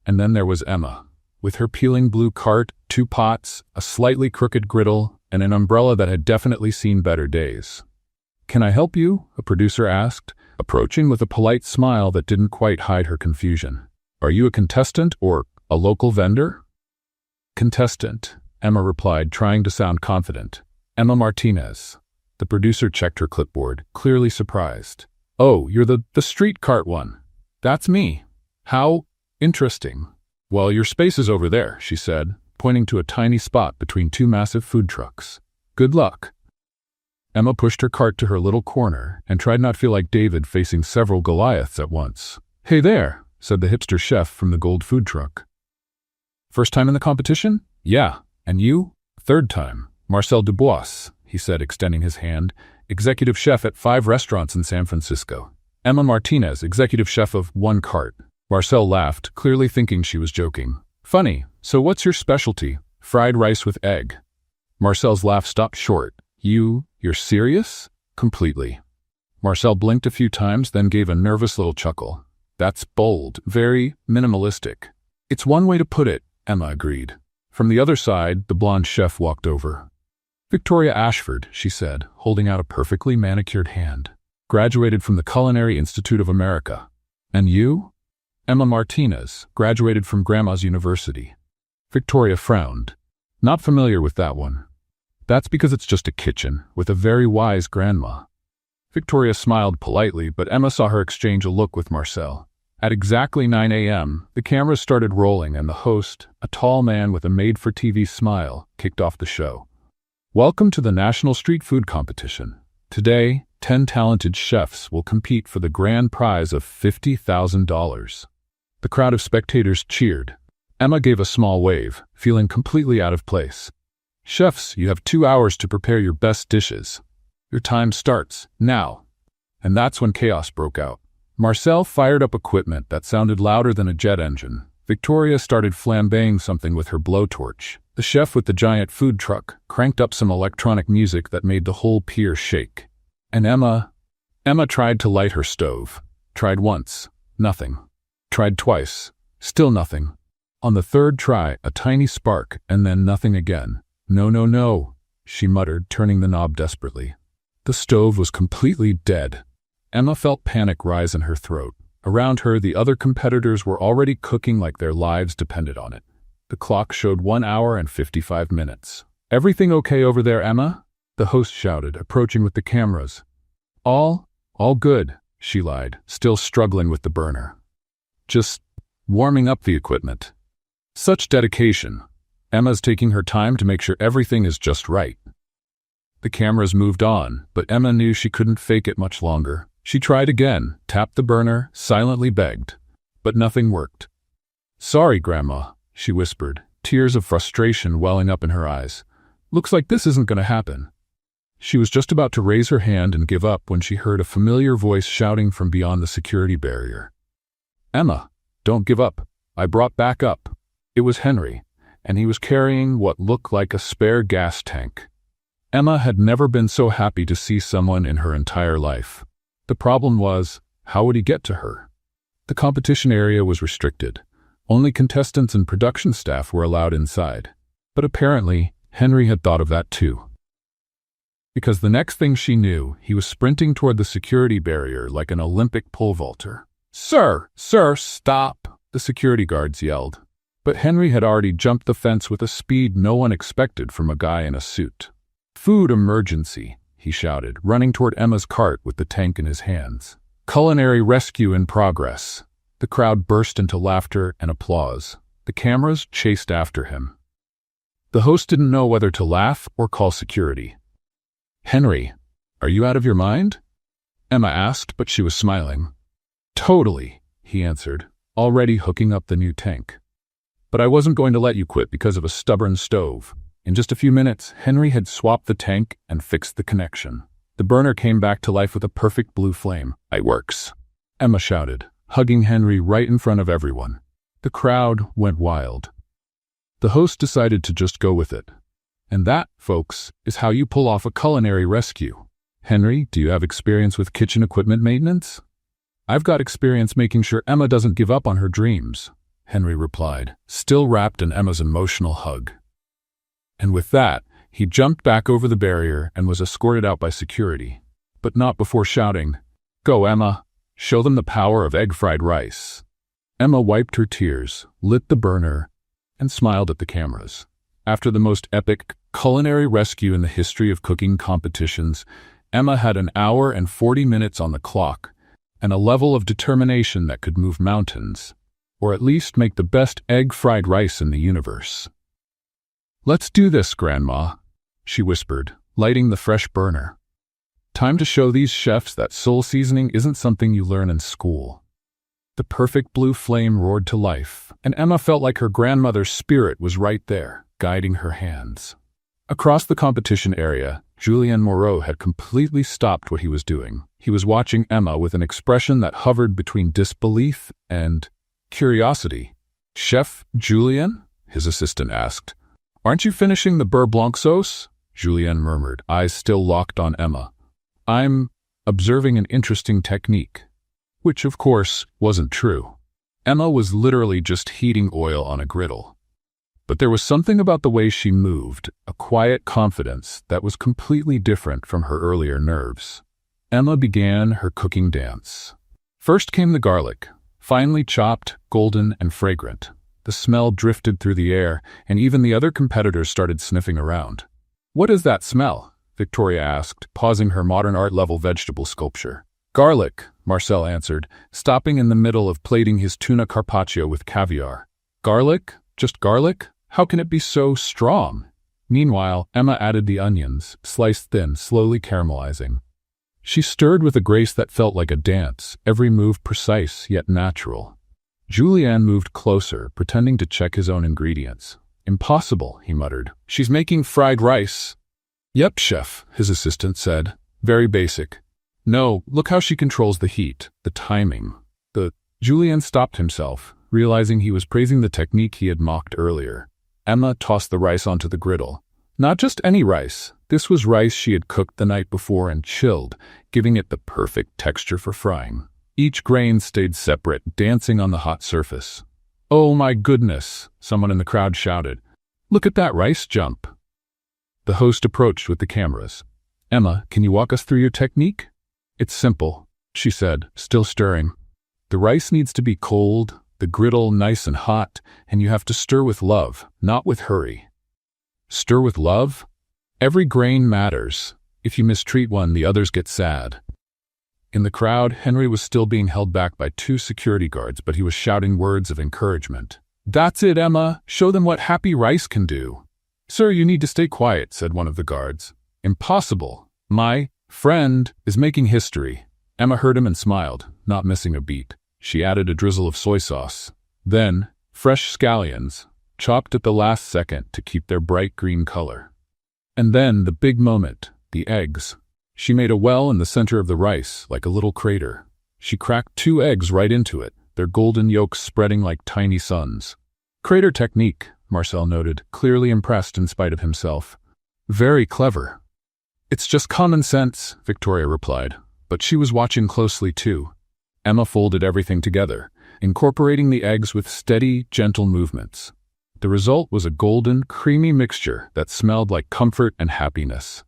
And then there was Emma, with her peeling blue cart, 2 pots, a slightly crooked griddle, and an umbrella that had definitely seen better days. "Can I help you?" a producer asked, approaching with a polite smile that didn't quite hide her confusion. "Are you a contestant or a local vendor?" "Contestant," Emma replied, trying to sound confident. "Emma Martinez." The producer checked her clipboard, clearly surprised. "Oh, you're the street cart one. That's me. How interesting. Well, your space is over there," she said, pointing to a tiny spot between 2 massive food trucks. "Good luck." Emma pushed her cart to her little corner and tried not to feel like David facing several Goliaths at once. "Hey there," said the hipster chef from the gold food truck. "First time in the competition?" "Yeah. And you?" "Third time. Marcel Dubois," he said, extending his hand, "executive chef at 5 restaurants in San Francisco." "Emma Martinez, executive chef of 1 cart." Marcel laughed, clearly thinking she was joking. "Funny. So what's your specialty?" "Fried rice with egg." Marcel's laugh stopped short. You're serious?" "Completely." Marcel blinked a few times, then gave a nervous little chuckle. "That's bold, very minimalistic." "It's one way to put it," Emma agreed. From the other side, the blonde chef walked over. "Victoria Ashford," she said, holding out a perfectly manicured hand. "Graduated from the Culinary Institute of America." "And you?" "Emma Martinez, graduated from Grandma's University." Victoria frowned. "Not familiar with that one." "That's because it's just a kitchen, with a very wise grandma." Victoria smiled politely, but Emma saw her exchange a look with Marcel. At exactly 9 a.m., the cameras started rolling and the host, a tall man with a made-for-TV smile, kicked off the show. "Welcome to the National Street Food Competition. Today, 10 talented chefs will compete for the grand prize of $50,000. The crowd of spectators cheered. Emma gave a small wave, feeling completely out of place. "Chefs, you have 2 hours to prepare your best dishes. Your time starts now." And that's when chaos broke out. Marcel fired up equipment that sounded louder than a jet engine. Victoria started flambeing something with her blowtorch. The chef with the giant food truck cranked up some electronic music that made the whole pier shake. And Emma tried to light her stove. Tried once. Nothing. Tried twice. Still nothing. On the third try, a tiny spark, and then nothing again. No, no, no, she muttered, turning the knob desperately. The stove was completely dead. Emma felt panic rise in her throat. Around her, the other competitors were already cooking like their lives depended on it. The clock showed 1 hour and 55 minutes. "Everything okay over there, Emma?" the host shouted, approaching with the cameras. All good," she lied, still struggling with the burner. "Just warming up the equipment." Such dedication. Emma's taking her time to make sure everything is just right. The cameras moved on, but Emma knew she couldn't fake it much longer. She tried again, tapped the burner, silently begged. But nothing worked. "Sorry, Grandma," she whispered, tears of frustration welling up in her eyes. "Looks like this isn't going to happen." She was just about to raise her hand and give up when she heard a familiar voice shouting from beyond the security barrier. "Emma, don't give up. I brought back up." It was Henry, and he was carrying what looked like a spare gas tank. Emma had never been so happy to see someone in her entire life. The problem was, how would he get to her? The competition area was restricted. Only contestants and production staff were allowed inside. But apparently, Henry had thought of that too. Because the next thing she knew, he was sprinting toward the security barrier like an Olympic pole vaulter. Sir, stop!" the security guards yelled. But Henry had already jumped the fence with a speed no one expected from a guy in a suit. "Food emergency," he shouted, running toward Emma's cart with the tank in his hands. "Culinary rescue in progress." The crowd burst into laughter and applause. The cameras chased after him. The host didn't know whether to laugh or call security. "Henry, are you out of your mind?" Emma asked, but she was smiling. "Totally," he answered, already hooking up the new tank. "But I wasn't going to let you quit because of a stubborn stove." In just a few minutes, Henry had swapped the tank and fixed the connection. The burner came back to life with a perfect blue flame. "It works," Emma shouted, hugging Henry right in front of everyone. The crowd went wild. The host decided to just go with it. And that, folks, is how you pull off a culinary rescue. "Henry, do you have experience with kitchen equipment maintenance?" "I've got experience making sure Emma doesn't give up on her dreams," Henry replied, still wrapped in Emma's emotional hug. And with that, he jumped back over the barrier and was escorted out by security. But not before shouting, "Go, Emma! Show them the power of egg-fried rice." Emma wiped her tears, lit the burner, and smiled at the cameras. After the most epic culinary rescue in the history of cooking competitions, Emma had 1 hour and 40 minutes on the clock, and a level of determination that could move mountains, or at least make the best egg-fried rice in the universe. "Let's do this, Grandma," she whispered, lighting the fresh burner. "Time to show these chefs that soul seasoning isn't something you learn in school." The perfect blue flame roared to life, and Emma felt like her grandmother's spirit was right there, guiding her hands. Across the competition area, Julien Moreau had completely stopped what he was doing. He was watching Emma with an expression that hovered between disbelief and curiosity. "Chef Julien?" his assistant asked. "Aren't you finishing the beurre blanc sauce?" Julien murmured, eyes still locked on Emma. "I'm observing an interesting technique." Which, of course, wasn't true. Emma was literally just heating oil on a griddle. But there was something about the way she moved, a quiet confidence that was completely different from her earlier nerves. Emma began her cooking dance. First came the garlic, finely chopped, golden, and fragrant. The smell drifted through the air, and even the other competitors started sniffing around. "What is that smell?" Victoria asked, pausing her modern art-level vegetable sculpture. "Garlic," Marcel answered, stopping in the middle of plating his tuna carpaccio with caviar. "Garlic? Just garlic? How can it be so strong?" Meanwhile, Emma added the onions, sliced thin, slowly caramelizing. She stirred with a grace that felt like a dance, every move precise yet natural. Julien moved closer, pretending to check his own ingredients. "Impossible," he muttered. "She's making fried rice." "Yep, chef," his assistant said. "Very basic." "No, look how she controls the heat, the timing." Julien stopped himself, realizing he was praising the technique he had mocked earlier. Emma tossed the rice onto the griddle. Not just any rice. This was rice she had cooked the night before and chilled, giving it the perfect texture for frying. Each grain stayed separate, dancing on the hot surface. "Oh my goodness," someone in the crowd shouted. "Look at that rice jump." The host approached with the cameras. "Emma, can you walk us through your technique?" "It's simple," she said, still stirring. "The rice needs to be cold, the griddle nice and hot, and you have to stir with love, not with hurry." "Stir with love?" "Every grain matters. If you mistreat one, the others get sad." In the crowd, Henry was still being held back by 2 security guards, but he was shouting words of encouragement. "That's it, Emma. Show them what happy rice can do." "Sir, you need to stay quiet," said one of the guards. "Impossible. My friend is making history." Emma heard him and smiled, not missing a beat. She added a drizzle of soy sauce. Then, fresh scallions, chopped at the last second to keep their bright green color. And then, the big moment, the eggs. She made a well in the center of the rice, like a little crater. She cracked 2 eggs right into it, their golden yolks spreading like tiny suns. "Crater technique," Marcel noted, clearly impressed in spite of himself. "Very clever." "It's just common sense," Victoria replied, but she was watching closely too. Emma folded everything together, incorporating the eggs with steady, gentle movements. The result was a golden, creamy mixture that smelled like comfort and happiness.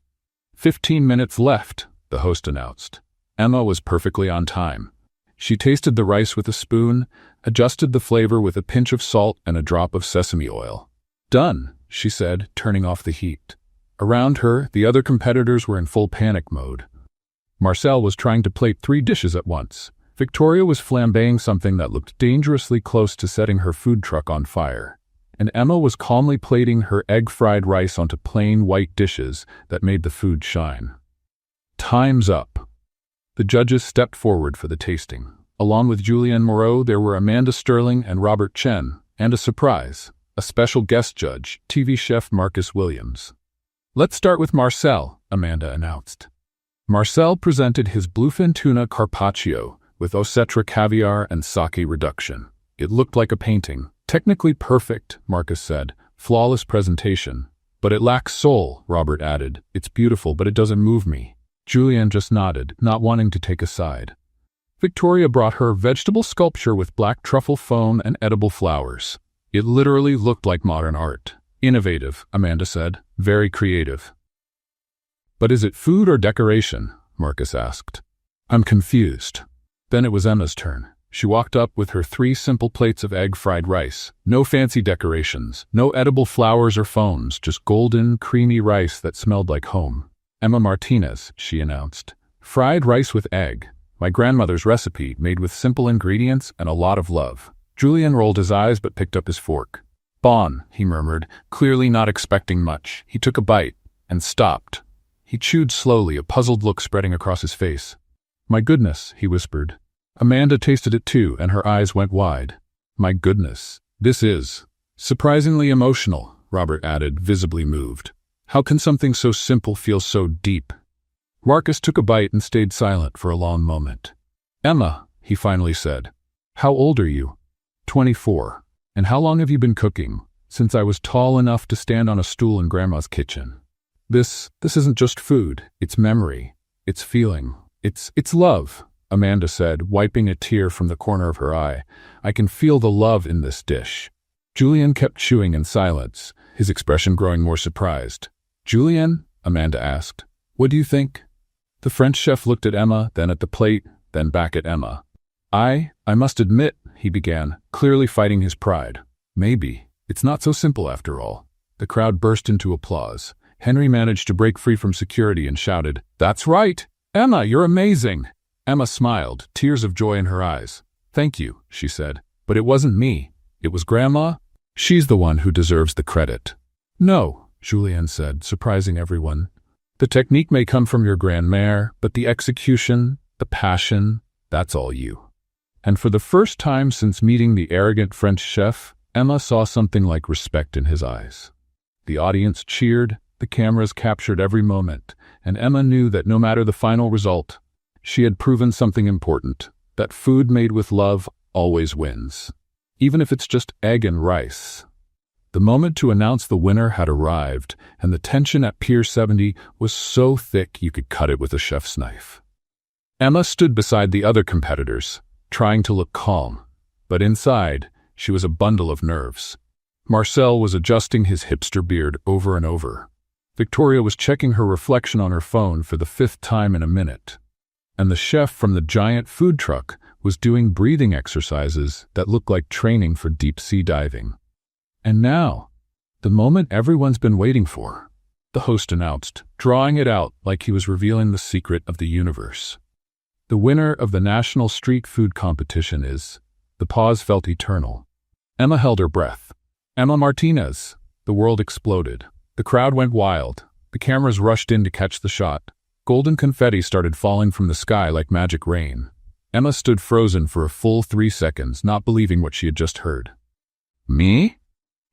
15 minutes left, the host announced. Emma was perfectly on time. She tasted the rice with a spoon, adjusted the flavor with a pinch of salt and a drop of sesame oil. "Done," she said, turning off the heat. Around her, the other competitors were in full panic mode. Marcel was trying to plate 3 dishes at once. Victoria was flambeing something that looked dangerously close to setting her food truck on fire. And Emma was calmly plating her egg-fried rice onto plain white dishes that made the food shine. "Time's up." The judges stepped forward for the tasting. Along with Julianne Moreau, there were Amanda Sterling and Robert Chen, and a surprise, a special guest judge, TV chef Marcus Williams. "Let's start with Marcel," Amanda announced. Marcel presented his bluefin tuna carpaccio with Osetra caviar and sake reduction. It looked like a painting. "Technically perfect," Marcus said. "Flawless presentation." "But it lacks soul," Robert added. "It's beautiful, but it doesn't move me." Julianne just nodded, not wanting to take a side. Victoria brought her vegetable sculpture with black truffle foam and edible flowers. It literally looked like modern art. "Innovative," Amanda said. "Very creative." "But is it food or decoration?" Marcus asked. "I'm confused." Then it was Emma's turn. She walked up with her 3 simple plates of egg-fried rice. No fancy decorations, no edible flowers or foams, just golden, creamy rice that smelled like home. "Emma Martinez," she announced. "Fried rice with egg. My grandmother's recipe, made with simple ingredients and a lot of love." Julian rolled his eyes but picked up his fork. "Bon," he murmured, clearly not expecting much. He took a bite and stopped. He chewed slowly, a puzzled look spreading across his face. "My goodness," he whispered. Amanda tasted it too, and her eyes went wide. "My goodness, this is surprisingly emotional," Robert added, visibly moved. "How can something so simple feel so deep?" Marcus took a bite and stayed silent for a long moment. "Emma," he finally said, "how old are you?" 24. "And how long have you been cooking?" "Since I was tall enough to stand on a stool in Grandma's kitchen." This isn't just food, it's memory, it's feeling, it's love," Amanda said, wiping a tear from the corner of her eye. "I can feel the love in this dish." Julian kept chewing in silence, his expression growing more surprised. "Julian?" Amanda asked. "What do you think?" The French chef looked at Emma, then at the plate, then back at Emma. I must admit," he began, clearly fighting his pride. "Maybe. It's not so simple after all." The crowd burst into applause. Henry managed to break free from security and shouted, "That's right! Emma, you're amazing!" Emma smiled, tears of joy in her eyes. "Thank you," she said. "But it wasn't me. It was Grandma. She's the one who deserves the credit." "No," Julianne said, surprising everyone. "The technique may come from your grandmère, but the execution, the passion, that's all you." And for the first time since meeting the arrogant French chef, Emma saw something like respect in his eyes. The audience cheered, the cameras captured every moment, and Emma knew that no matter the final result, she had proven something important, that food made with love always wins. Even if it's just egg and rice. The moment to announce the winner had arrived, and the tension at Pier 70 was so thick you could cut it with a chef's knife. Emma stood beside the other competitors, trying to look calm, but inside, she was a bundle of nerves. Marcel was adjusting his hipster beard over and over. Victoria was checking her reflection on her phone for the 5th time in a minute. And the chef from the giant food truck was doing breathing exercises that looked like training for deep-sea diving. And now, the moment everyone's been waiting for, the host announced, drawing it out like he was revealing the secret of the universe. The winner of the National Street Food Competition is... The pause felt eternal. Emma held her breath. Emma Martinez. The world exploded. The crowd went wild. The cameras rushed in to catch the shot. Golden confetti started falling from the sky like magic rain. Emma stood frozen for a full 3 seconds, not believing what she had just heard. "Me?"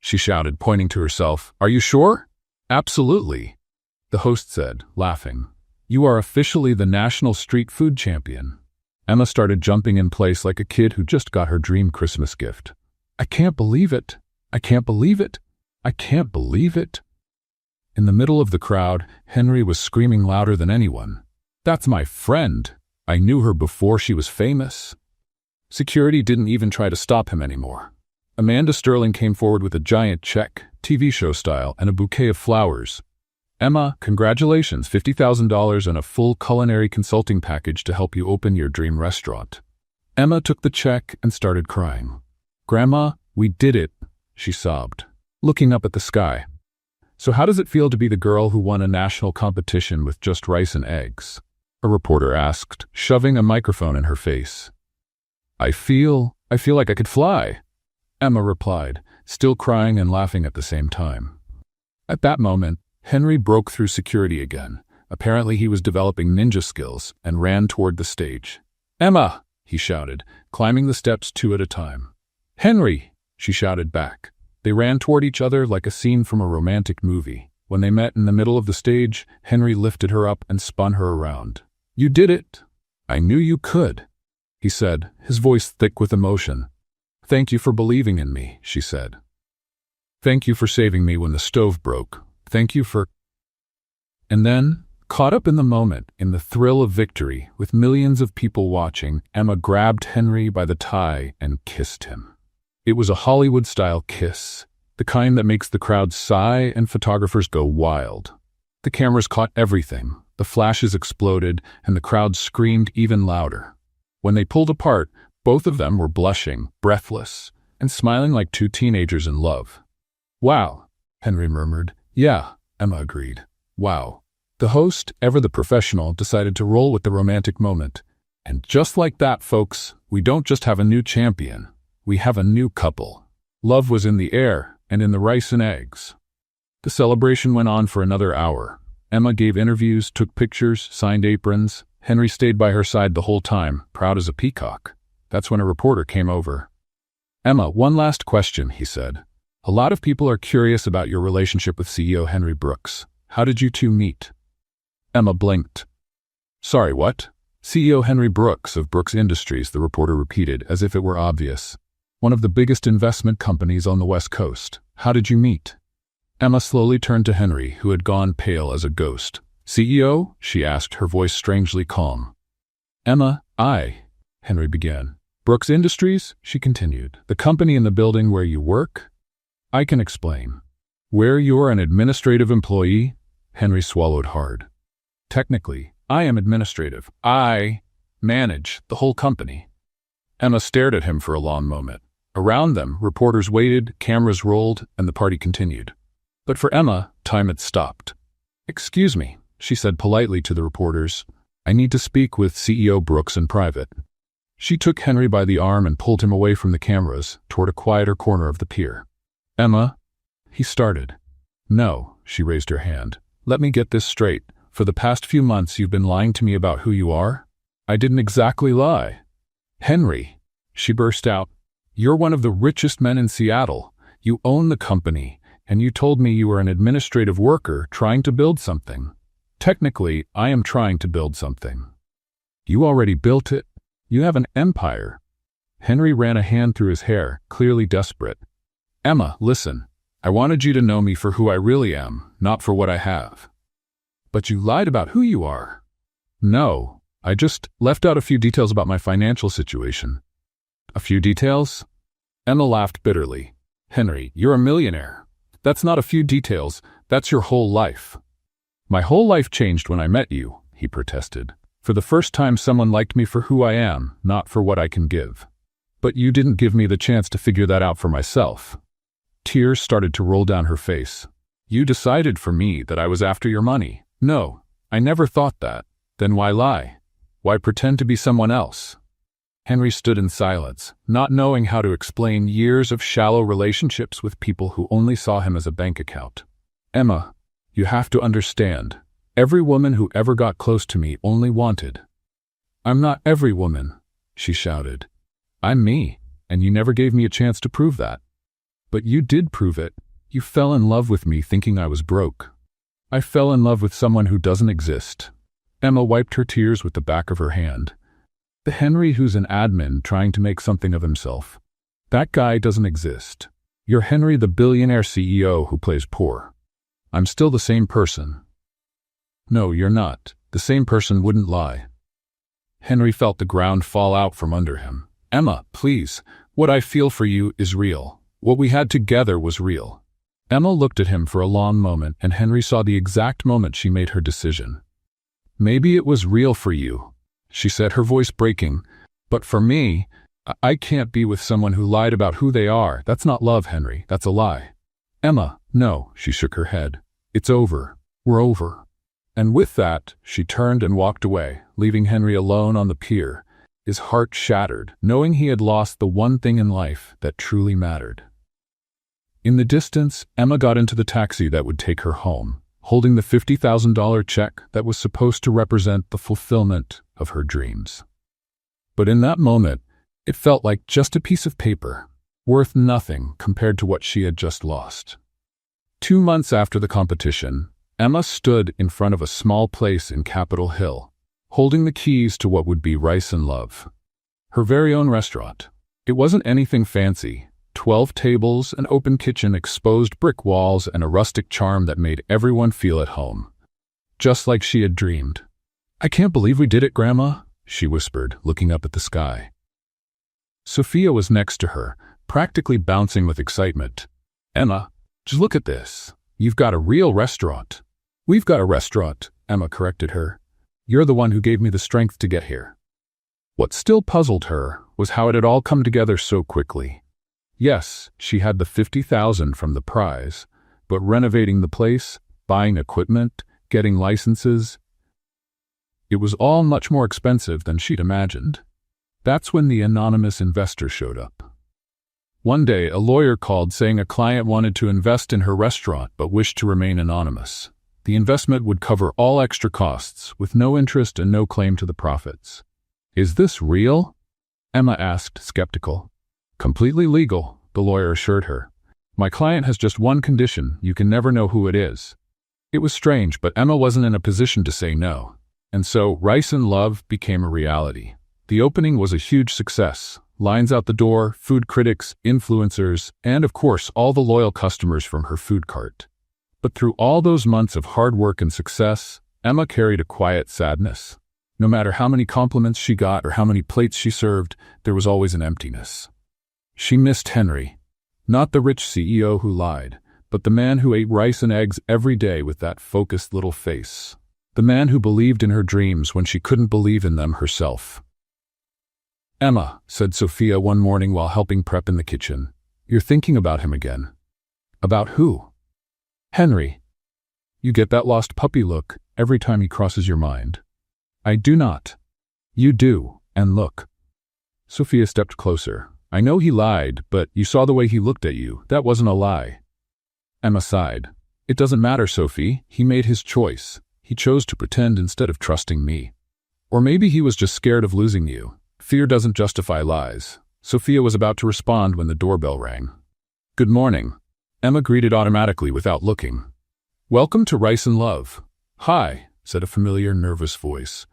she shouted, pointing to herself. "Are you sure?" "Absolutely," the host said, laughing. "You are officially the National Street Food Champion." Emma started jumping in place like a kid who just got her dream Christmas gift. "I can't believe it. I can't believe it. I can't believe it." In the middle of the crowd, Henry was screaming louder than anyone. "That's my friend. I knew her before she was famous." Security didn't even try to stop him anymore. Amanda Sterling came forward with a giant check, TV show style, and a bouquet of flowers. "Emma, congratulations, $50,000 and a full culinary consulting package to help you open your dream restaurant." Emma took the check and started crying. "Grandma, we did it," she sobbed, looking up at the sky. "So how does it feel to be the girl who won a national competition with just rice and eggs?" a reporter asked, shoving a microphone in her face. I feel like I could fly," Emma replied, still crying and laughing at the same time. At that moment, Henry broke through security again. Apparently he was developing ninja skills and ran toward the stage. "Emma!" he shouted, climbing the steps 2 at a time. "Henry!" she shouted back. They ran toward each other like a scene from a romantic movie. When they met in the middle of the stage, Henry lifted her up and spun her around. "You did it! I knew you could," he said, his voice thick with emotion. "Thank you for believing in me," she said. "Thank you for saving me when the stove broke. Thank you for—" And then, caught up in the moment, in the thrill of victory, with millions of people watching, Emma grabbed Henry by the tie and kissed him. It was a Hollywood-style kiss, the kind that makes the crowd sigh and photographers go wild. The cameras caught everything, the flashes exploded, and the crowd screamed even louder. When they pulled apart, both of them were blushing, breathless, and smiling like 2 teenagers in love. "Wow," Henry murmured. "Yeah," Emma agreed. "Wow." The host, ever the professional, decided to roll with the romantic moment. And just like that, folks, we don't just have a new champion. We have a new couple. Love was in the air and in the rice and eggs. The celebration went on for another hour. Emma gave interviews, took pictures, signed aprons. Henry stayed by her side the whole time, proud as a peacock. That's when a reporter came over. "Emma, one last question," he said. "A lot of people are curious about your relationship with CEO Henry Brooks. How did you two meet?" Emma blinked. "Sorry, what?" "CEO Henry Brooks of Brooks Industries," the reporter repeated, as if it were obvious. "One of the biggest investment companies on the West Coast. How did you meet?" Emma slowly turned to Henry, who had gone pale as a ghost. "CEO?" she asked, her voice strangely calm. "Emma, Henry began. "Brooks Industries?" she continued. "The company in the building where you work?" "I can explain. Where you're an administrative employee?" Henry swallowed hard. "Technically, I am administrative. I manage the whole company." Emma stared at him for a long moment. Around them, reporters waited, cameras rolled, and the party continued. But for Emma, time had stopped. "Excuse me," she said politely to the reporters. "I need to speak with CEO Brooks in private." She took Henry by the arm and pulled him away from the cameras, toward a quieter corner of the pier. "Emma," he started. "No," she raised her hand. "Let me get this straight. For the past few months you've been lying to me about who you are?" "I didn't exactly lie." "Henry," she burst out, "you're one of the richest men in Seattle. You own the company, and you told me you were an administrative worker trying to build something. Technically, I am trying to build something." "You already built it. You have an empire." Henry ran a hand through his hair, clearly desperate. "Emma, listen. I wanted you to know me for who I really am, not for what I have." "But you lied about who you are." "No, I just left out a few details about my financial situation. A few details? Emma laughed bitterly. Henry, you're a millionaire. That's not a few details, that's your whole life. My whole life changed when I met you, he protested. For the first time someone liked me for who I am, not for what I can give. But you didn't give me the chance to figure that out for myself. Tears started to roll down her face. You decided for me that I was after your money. No, I never thought that. Then why lie? Why pretend to be someone else? Henry stood in silence, not knowing how to explain years of shallow relationships with people who only saw him as a bank account. Emma, you have to understand. Every woman who ever got close to me only wanted. I'm not every woman, she shouted. I'm me, and you never gave me a chance to prove that. But you did prove it. You fell in love with me thinking I was broke. I fell in love with someone who doesn't exist. Emma wiped her tears with the back of her hand. The Henry who's an admin trying to make something of himself. That guy doesn't exist. You're Henry the billionaire CEO who plays poor. I'm still the same person. No, you're not. The same person wouldn't lie. Henry felt the ground fall out from under him. Emma, please. What I feel for you is real. What we had together was real. Emma looked at him for a long moment, and Henry saw the exact moment she made her decision. Maybe it was real for you, she said, her voice breaking. But for me, I can't be with someone who lied about who they are. That's not love, Henry. That's a lie. Emma, no, she shook her head. It's over. We're over. And with that, she turned and walked away, leaving Henry alone on the pier, his heart shattered, knowing he had lost the one thing in life that truly mattered. In the distance, Emma got into the taxi that would take her home, holding the $50,000 check that was supposed to represent the fulfillment of her dreams. But in that moment, it felt like just a piece of paper, worth nothing compared to what she had just lost. 2 months after the competition, Emma stood in front of a small place in Capitol Hill, holding the keys to what would be Rice and Love, her very own restaurant. It wasn't anything fancy. 12 tables, an open kitchen, exposed brick walls, and a rustic charm that made everyone feel at home. Just like she had dreamed. I can't believe we did it, Grandma, she whispered, looking up at the sky. Sophia was next to her, practically bouncing with excitement. Emma, just look at this. You've got a real restaurant. We've got a restaurant, Emma corrected her. You're the one who gave me the strength to get here. What still puzzled her was how it had all come together so quickly. Yes, she had the $50,000 from the prize, but renovating the place, buying equipment, getting licenses, it was all much more expensive than she'd imagined. That's when the anonymous investor showed up. One day, a lawyer called saying a client wanted to invest in her restaurant but wished to remain anonymous. The investment would cover all extra costs, with no interest and no claim to the profits. Is this real? Emma asked, skeptical. Completely legal, the lawyer assured her. My client has just one condition: you can never know who it is. It was strange, but Emma wasn't in a position to say no. And so, Rice and Love became a reality. The opening was a huge success. Lines out the door, food critics, influencers, and of course, all the loyal customers from her food cart. But through all those months of hard work and success, Emma carried a quiet sadness. No matter how many compliments she got or how many plates she served, there was always an emptiness. She missed Henry. Not the rich CEO who lied, but the man who ate rice and eggs every day with that focused little face. The man who believed in her dreams when she couldn't believe in them herself. Emma, said Sophia one morning while helping prep in the kitchen, you're thinking about him again. About who? Henry. You get that lost puppy look every time he crosses your mind. I do not. You do, and look. Sophia stepped closer. I know he lied, but you saw the way he looked at you. That wasn't a lie. Emma sighed. It doesn't matter, Sophie. He made his choice. He chose to pretend instead of trusting me. Or maybe he was just scared of losing you. Fear doesn't justify lies. Sophia was about to respond when the doorbell rang. Good morning. Emma greeted automatically without looking. Welcome to Rice and Love. Hi, said a familiar, nervous voice.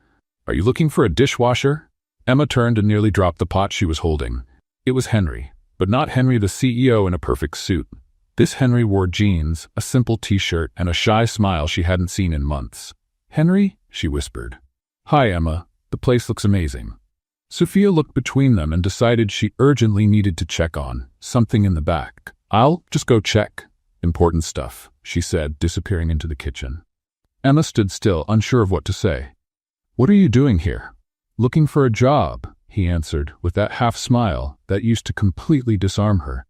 Are you looking for a dishwasher? Emma turned and nearly dropped the pot she was holding. It was Henry, but not Henry the CEO in a perfect suit. This Henry wore jeans, a simple t-shirt, and a shy smile she hadn't seen in months. Henry? She whispered. Hi, Emma. The place looks amazing." Sophia looked between them and decided she urgently needed to check on something in the back. "I'll just go check. Important stuff," she said, disappearing into the kitchen. Emma stood still, unsure of what to say. "What are you doing here?" "Looking for a job," he answered, with that half smile that used to completely disarm her.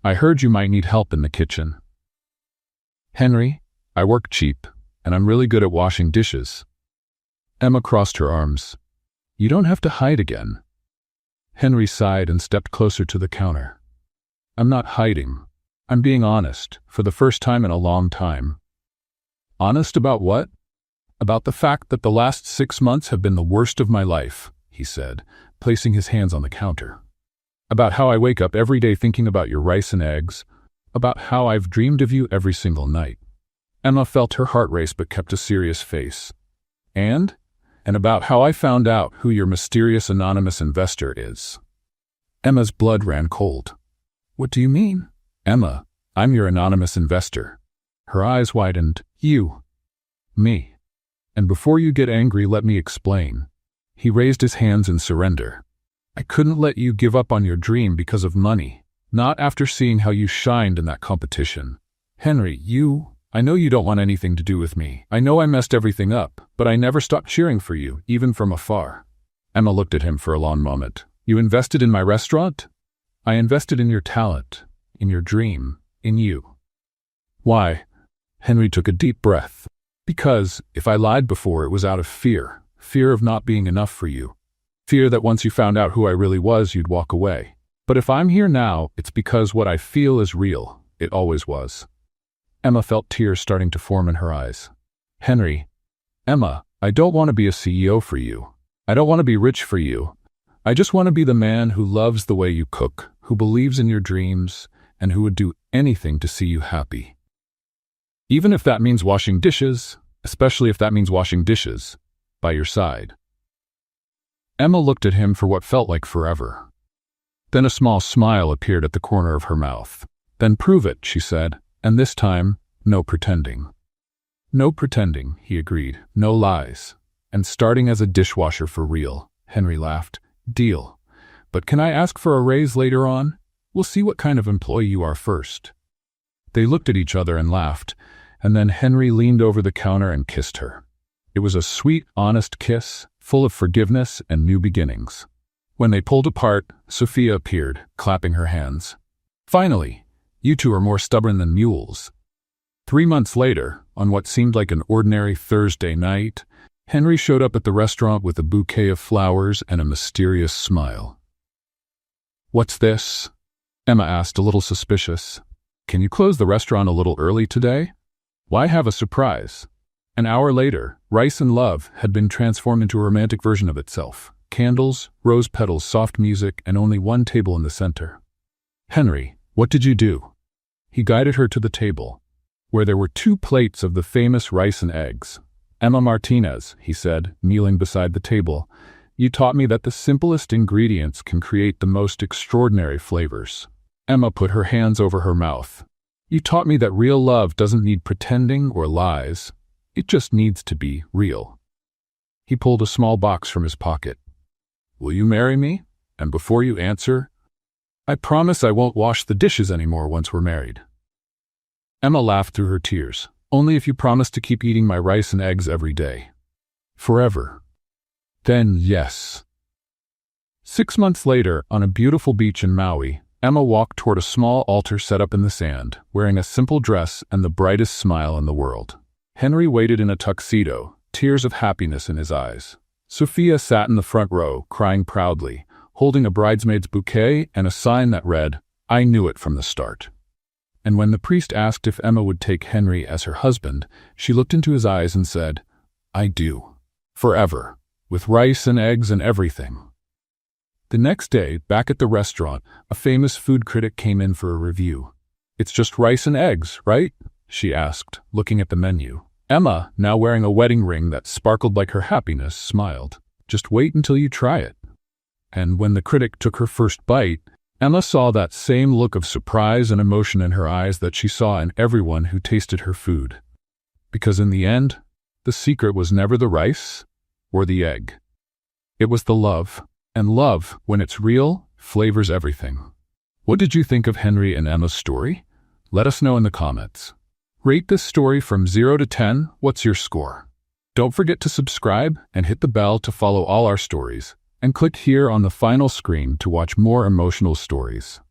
"I heard you might need help in the kitchen." "Henry, I work cheap, and I'm really good at washing dishes." Emma crossed her arms. "You don't have to hide again." Henry sighed and stepped closer to the counter. "I'm not hiding. I'm being honest, for the first time in a long time." "Honest about what?" "About the fact that the last 6 months have been the worst of my life," he said, placing his hands on the counter. "About how I wake up every day thinking about your rice and eggs, about how I've dreamed of you every single night." Emma felt her heart race but kept a serious face. And about how I found out who your mysterious anonymous investor is." Emma's blood ran cold. "What do you mean?" "Emma, I'm your anonymous investor." Her eyes widened. "You?" "Me. And before you get angry, let me explain." He raised his hands in surrender. "I couldn't let you give up on your dream because of money. Not after seeing how you shined in that competition. Henry, I know you don't want anything to do with me. I know I messed everything up, but I never stopped cheering for you, even from afar." Emma looked at him for a long moment. "You invested in my restaurant?" "I invested in your talent, in your dream, in you." "Why?" Henry took a deep breath. "Because if I lied before, it was out of fear. Fear of not being enough for you. Fear that once you found out who I really was, you'd walk away. But if I'm here now, it's because what I feel is real. It always was." Emma felt tears starting to form in her eyes. "Henry, Emma, I don't want to be a CEO for you. I don't want to be rich for you. I just want to be the man who loves the way you cook, who believes in your dreams, and who would do anything to see you happy. Even if that means washing dishes, especially if that means washing dishes, by your side." Emma looked at him for what felt like forever. Then a small smile appeared at the corner of her mouth. "Then prove it," she said, "and this time, no pretending." "No pretending," he agreed. "No lies. And starting as a dishwasher for real." Henry laughed. "Deal. But can I ask for a raise later on? We'll see what kind of employee you are first." They looked at each other and laughed, and then Henry leaned over the counter and kissed her. It was a sweet, honest kiss, full of forgiveness and new beginnings. When they pulled apart, Sophia appeared, clapping her hands. "Finally! You two are more stubborn than mules." 3 months later, on what seemed like an ordinary Thursday night, Henry showed up at the restaurant with a bouquet of flowers and a mysterious smile. "What's this?" Emma asked, a little suspicious. "Can you close the restaurant a little early today? Why have a surprise?" An hour later, Rice and Love had been transformed into a romantic version of itself. Candles, rose petals, soft music, and only one table in the center. "Henry, what did you do?" He guided her to the table, where there were 2 plates of the famous rice and eggs. "Emma Martinez," he said, kneeling beside the table, "you taught me that the simplest ingredients can create the most extraordinary flavors." Emma put her hands over her mouth. "You taught me that real love doesn't need pretending or lies. It just needs to be real." He pulled a small box from his pocket. "Will you marry me? And before you answer, I promise I won't wash the dishes anymore once we're married." Emma laughed through her tears. "Only if you promise to keep eating my rice and eggs every day. Forever." "Then yes." 6 months later, on a beautiful beach in Maui, Emma walked toward a small altar set up in the sand, wearing a simple dress and the brightest smile in the world. Henry waited in a tuxedo, tears of happiness in his eyes. Sophia sat in the front row, crying proudly, holding a bridesmaid's bouquet and a sign that read, "I knew it from the start." And when the priest asked if Emma would take Henry as her husband, she looked into his eyes and said, "I do. Forever. With rice and eggs and everything." The next day, back at the restaurant, a famous food critic came in for a review. "It's just rice and eggs, right?" she asked, looking at the menu. Emma, now wearing a wedding ring that sparkled like her happiness, smiled. "Just wait until you try it." And when the critic took her first bite, Emma saw that same look of surprise and emotion in her eyes that she saw in everyone who tasted her food. Because in the end, the secret was never the rice or the egg. It was the love. And love, when it's real, flavors everything. What did you think of Henry and Emma's story? Let us know in the comments. Rate this story from 0 to 10. What's your score? Don't forget to subscribe and hit the bell to follow all our stories. And click here on the final screen to watch more emotional stories.